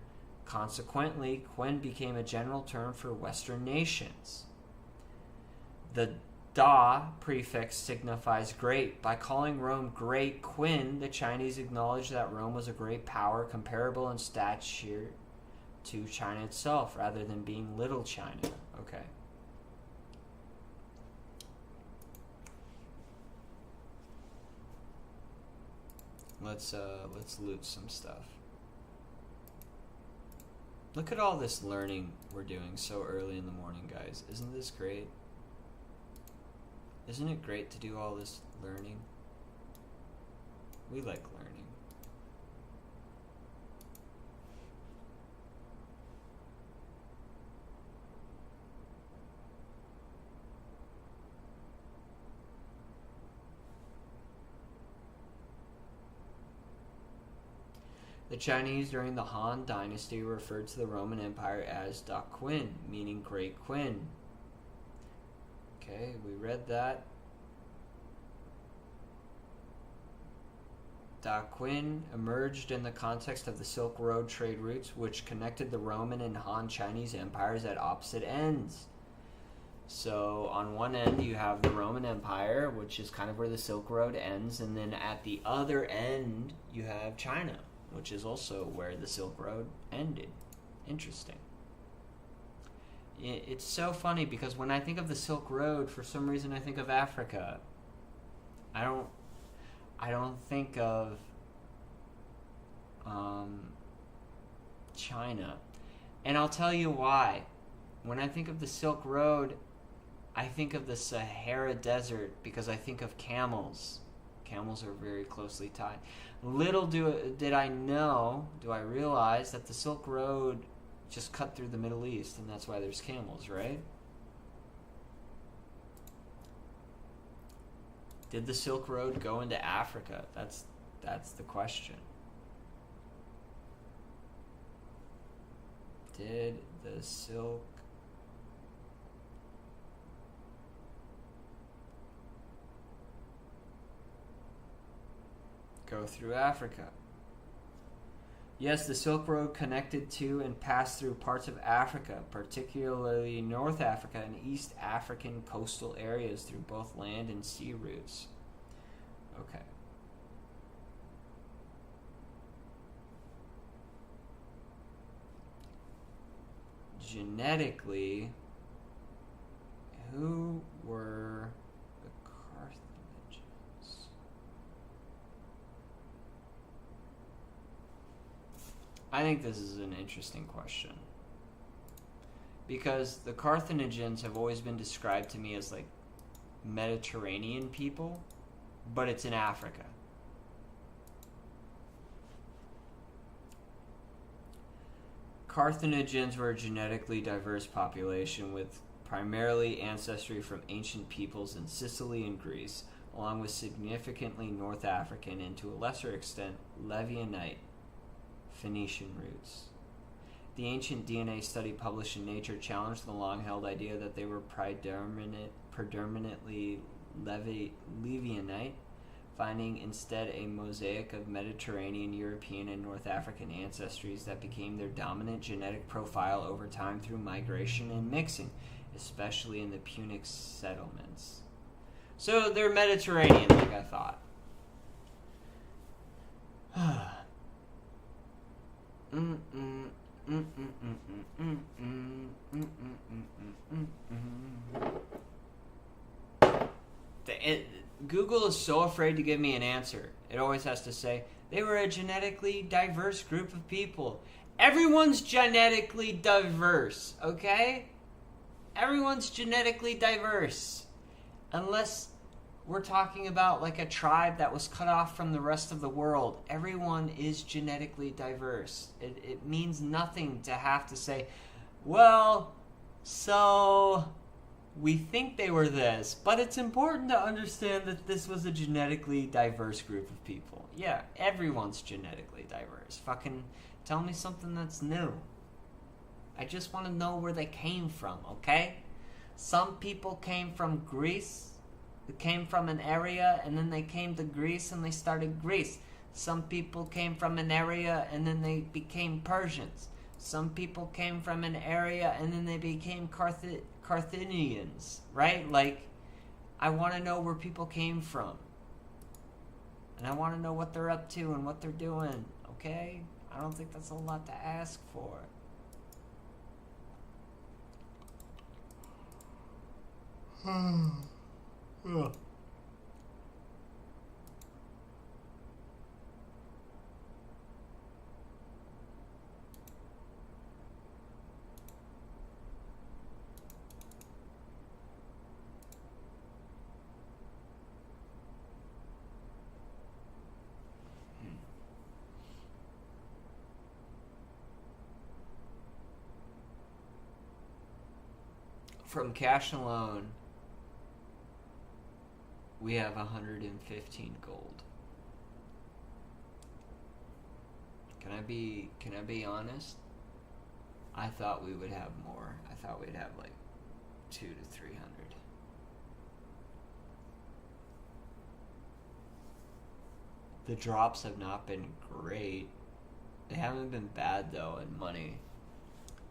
Consequently, Qin became a general term for Western nations. The Da prefix signifies great. By calling Rome Great Qin, the Chinese acknowledged that Rome was a great power comparable in stature to China itself, rather than being Little China. Okay. Let's loot some stuff. Look at all this learning we're doing so early in the morning, guys. Isn't this great? Isn't it great to do all this learning? We like learning. The Chinese during the Han Dynasty referred to the Roman Empire as Da Qin, meaning Great Qin. Okay, we read that. Da Qin emerged in the context of the Silk Road trade routes, which connected the Roman and Han Chinese empires at opposite ends. So on one end you have the Roman Empire, which is kind of where the Silk Road ends, and then at the other end you have China, which is also where the Silk Road ended. Interesting. It's so funny because when I think of the Silk Road, for some reason I think of Africa. I don't think of China. And I'll tell you why. When I think of the Silk Road, I think of the Sahara Desert because I think of camels. Camels are very closely tied. Little did I know, do I realize that the Silk Road just cut through the Middle East, and that's why there's camels, right? Did the Silk Road go into Africa? That's the question. Did the Silk go through Africa? Yes, the Silk Road connected to and passed through parts of Africa, particularly North Africa and East African coastal areas through both land and sea routes. Okay. Genetically, who were the Carthaginians? I think this is an interesting question. Because the Carthaginians have always been described to me as like Mediterranean people, but it's in Africa. Carthaginians were a genetically diverse population with primarily ancestry from ancient peoples in Sicily and Greece, along with significantly North African and to a lesser extent Levionite Phoenician roots. The ancient DNA study published in Nature challenged the long-held idea that they were predominantly Levianite, finding instead a mosaic of Mediterranean, European, and North African ancestries that became their dominant genetic profile over time through migration and mixing, especially in the Punic settlements. So they're Mediterranean, like I thought. Google is so afraid to give me an answer. It always has to say, they were a genetically diverse group of people. Everyone's genetically diverse, okay? Everyone's genetically diverse. Unless we're talking about like a tribe that was cut off from the rest of the world. Everyone is genetically diverse. It means nothing to have to say, well, so we think they were this, but it's important to understand that this was a genetically diverse group of people. Yeah, everyone's genetically diverse. Fucking tell me something that's new. I just want to know where they came from, okay? Some people came from Greece. They came from an area, and then they came to Greece, and they started Greece. Some people came from an area, and then they became Persians. Some people came from an area, and then they became Carthaginians, right? Like, I want to know where people came from. And I want to know what they're up to and what they're doing, okay? I don't think that's a lot to ask for. Ugh. From cash alone, we have 115 gold. Can I be honest? I thought we would have more. I thought we'd have like 200 to 300. The drops have not been great. They haven't been bad though in money.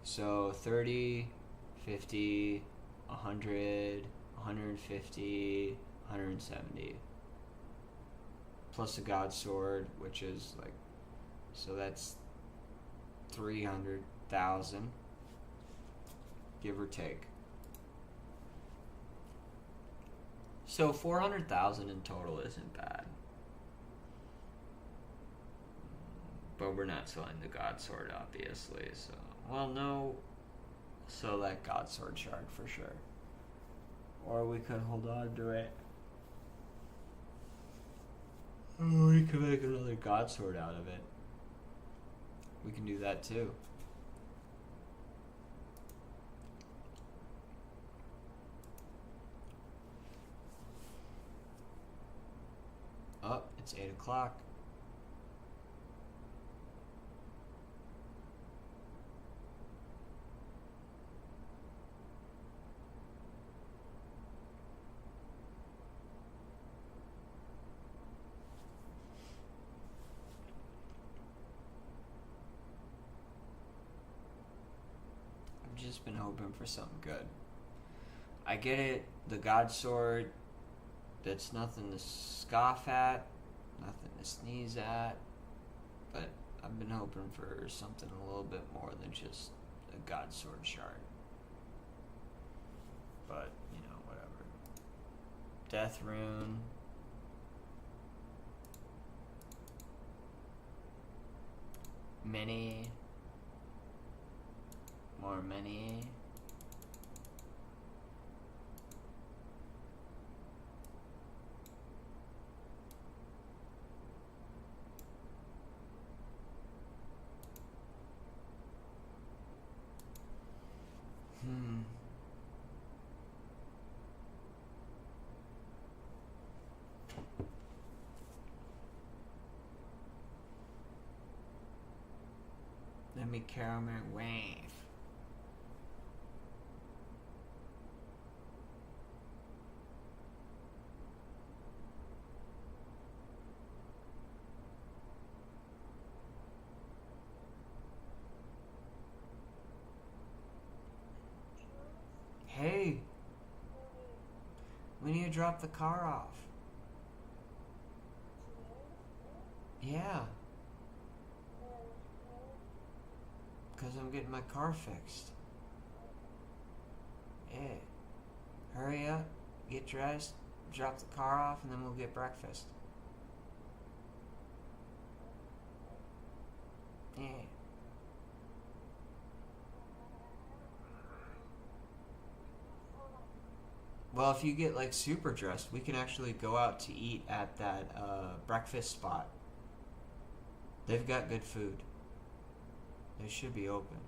So 30, 50, 100, 150, 170. Plus a God Sword, which is like, so that's 300,000, give or take. So 400,000 in total isn't bad. But we're not selling the God Sword, obviously, so, well, no. So that God Sword shard for sure. Or we could hold on to it. Or we could make another God Sword out of it. We can do that too. Oh, it's 8 o'clock. Just been hoping for something good. I get it, the God Sword, that's nothing to scoff at, nothing to sneeze at, but I've been hoping for something a little bit more than just a God Sword shard. But, you know, whatever. Death Rune. Mini. More many. Let me carry my wave. you drop the car off? Yeah. Because I'm getting my car fixed. Yeah. Hurry up, get dressed, drop the car off, and then we'll get breakfast. Yeah. Well, if you get like super dressed, we can actually go out to eat at that breakfast spot. They've got good food. They should be open.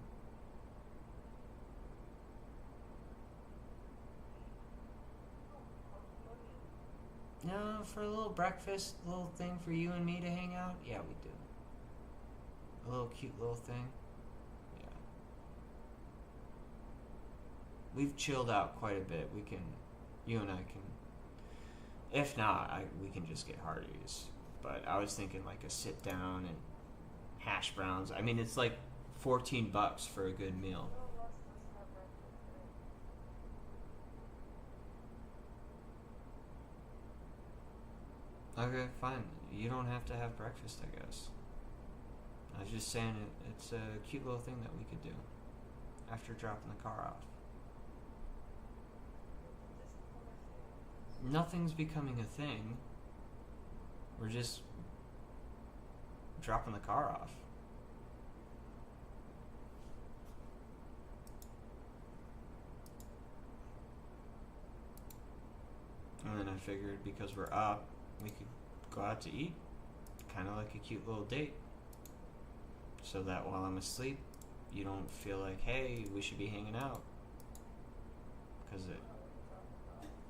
No, for a little breakfast, little thing for you and me to hang out? Yeah, we do. A little cute little thing? Yeah. We've chilled out quite a bit. You and I can, if not, we can just get Hardee's. But I was thinking like a sit down and hash browns. I mean, it's like $14 for a good meal. Okay, fine. You don't have to have breakfast, I guess. I was just saying it's a cute little thing that we could do after dropping the car off. Nothing's becoming a thing. We're just dropping the car off. And then I figured because we're up, we could go out to eat. Kind of like a cute little date. So that while I'm asleep, you don't feel like, hey, we should be hanging out. Because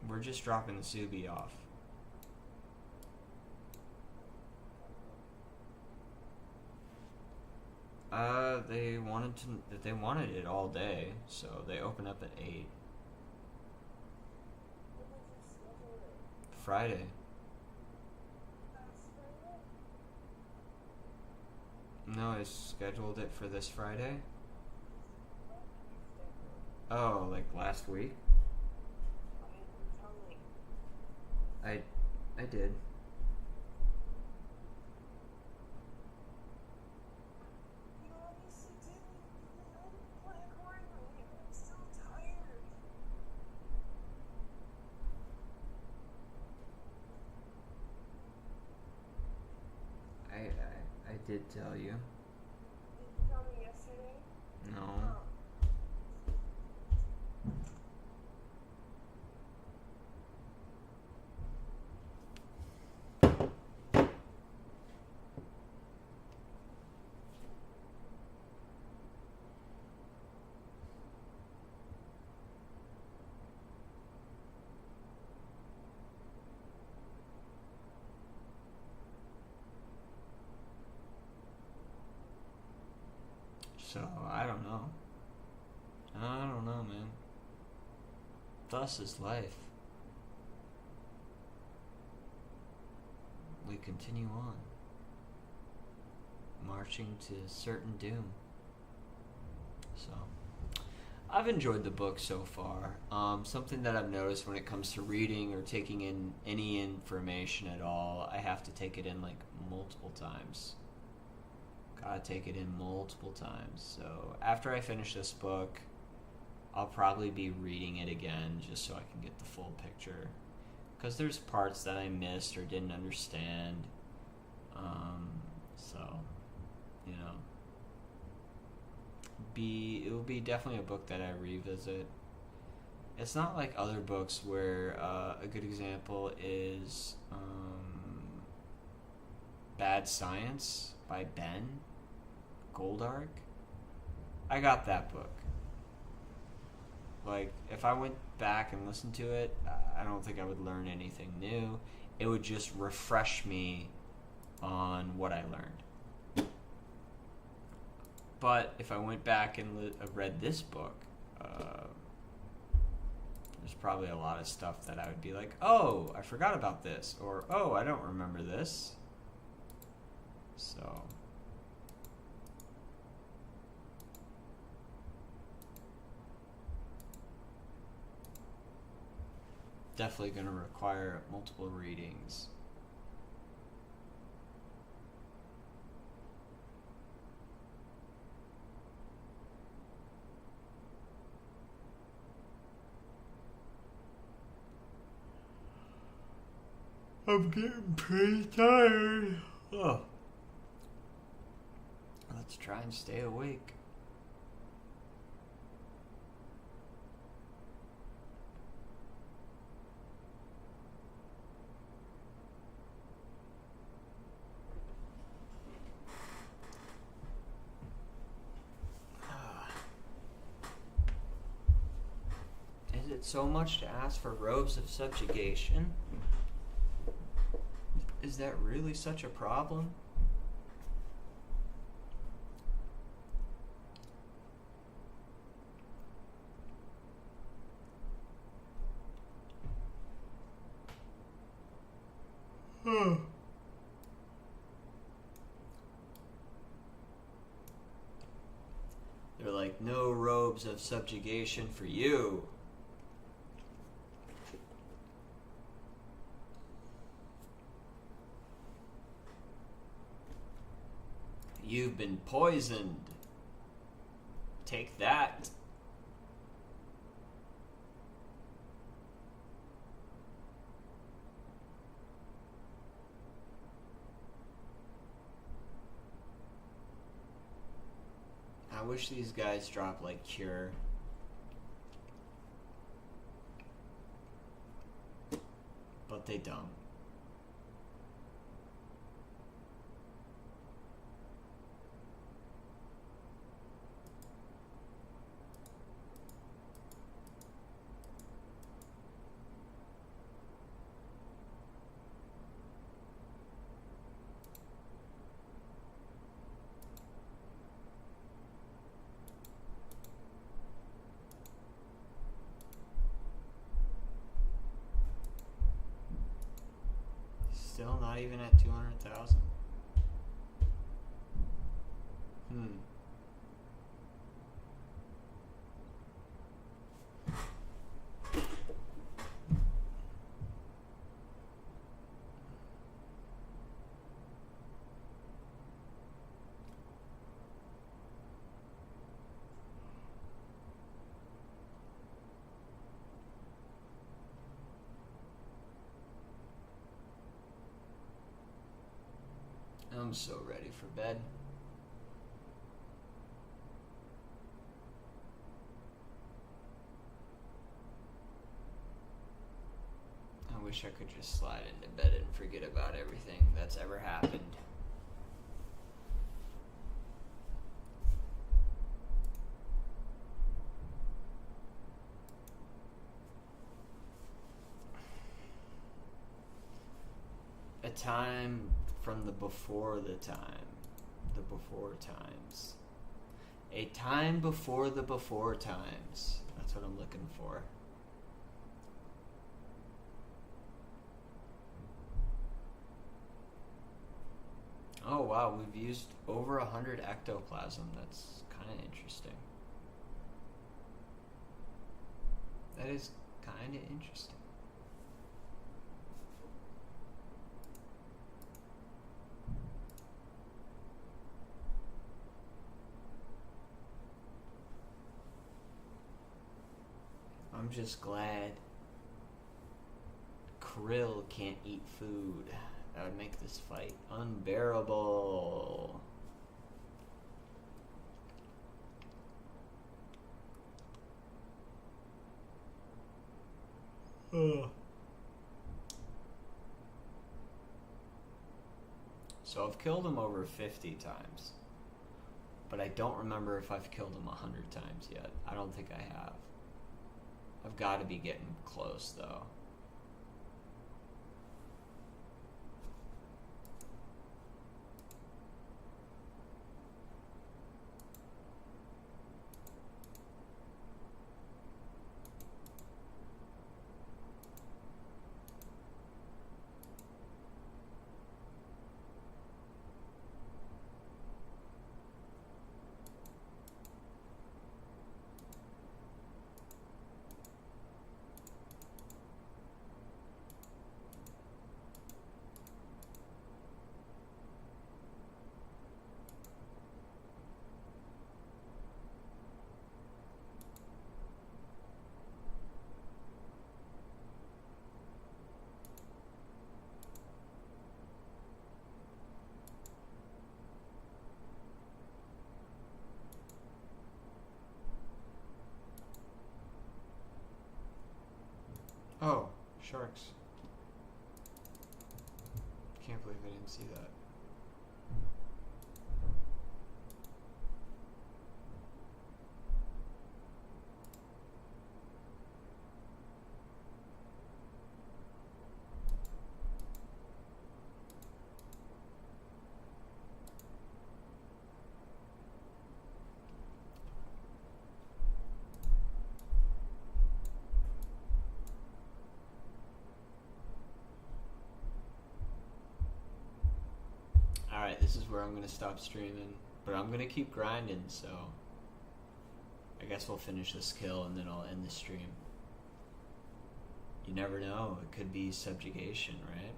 we're just dropping the Subi off. They wanted it all day, so they open up at 8. Friday. No, I scheduled it for this Friday. Oh, like last week? I did. I did tell you. Did you tell me yesterday? No. So, I don't know. I don't know, man. Thus is life. We continue on, marching to certain doom. So, I've enjoyed the book so far. Something that I've noticed when it comes to reading or taking in any information at all, I have to take it in like multiple times. Gotta take it in multiple times. So after I finish this book, I'll probably be reading it again just so I can get the full picture. Because there's parts that I missed or didn't understand. So, you know, it will be definitely a book that I revisit. It's not like other books where a good example is Bad Science by Ben Goldark. I got that book. Like, if I went back and listened to it, I don't think I would learn anything new. It would just refresh me on what I learned. But if I went back and read this book, there's probably a lot of stuff that I would be like, oh, I forgot about this, or oh, I don't remember this. So definitely going to require multiple readings. I'm getting pretty tired. Oh. Let's try and stay awake. Is it so much to ask for robes of subjugation? Is that really such a problem? They're like, no robes of subjugation for you. You've been poisoned. Take that. I wish these guys drop like cure. But they don't. Still not even at 200,000. I'm so ready for bed. I wish I could just slide into bed and forget about everything that's ever happened. A time from the before times. A time before the before times. That's what I'm looking for. Oh wow, we've used over 100 ectoplasm. That's kind of interesting. That is kind of interesting. I'm just glad Krill can't eat food. That would make this fight unbearable. Ugh. So I've killed him over 50 times. But I don't remember if I've killed him 100 times yet. I don't think I have. I've got to be getting close, though. Oh, sharks. Can't believe I didn't see that. Alright, this is where I'm gonna stop streaming. But I'm gonna keep grinding, so I guess we'll finish this kill and then I'll end the stream. You never know, it could be subjugation, right?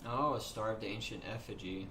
Oh, a starved ancient effigy.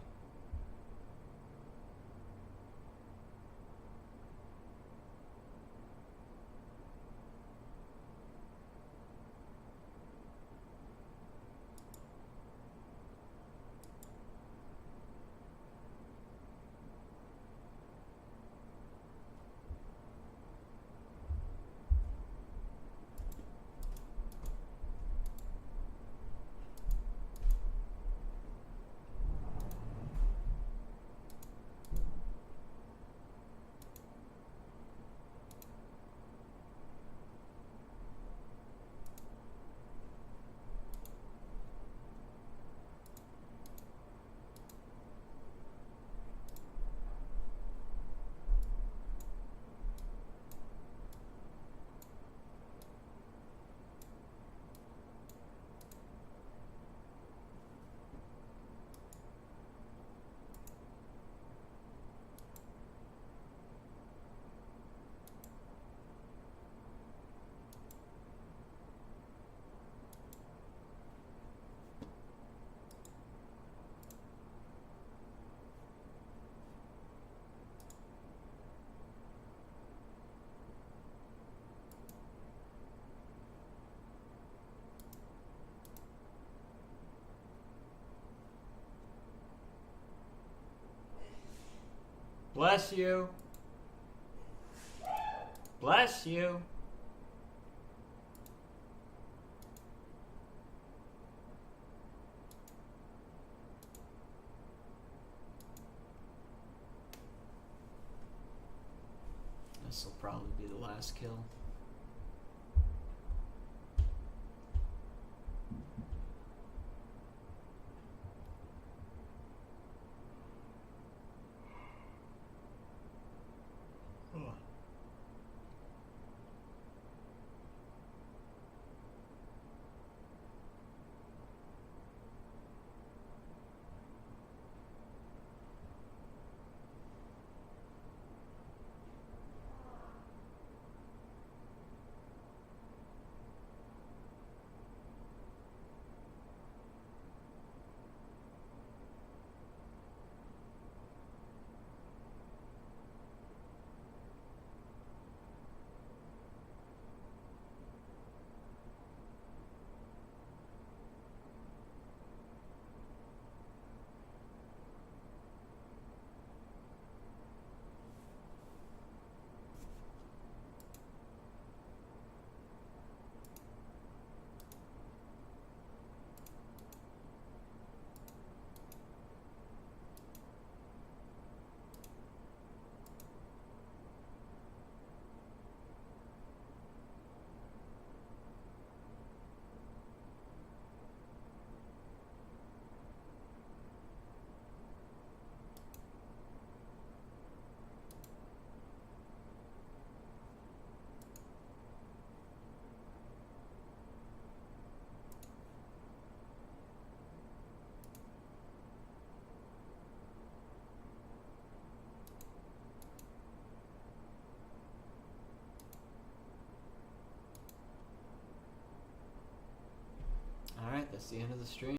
Bless you. Bless you. This will probably be the last kill. that's the end of the stream.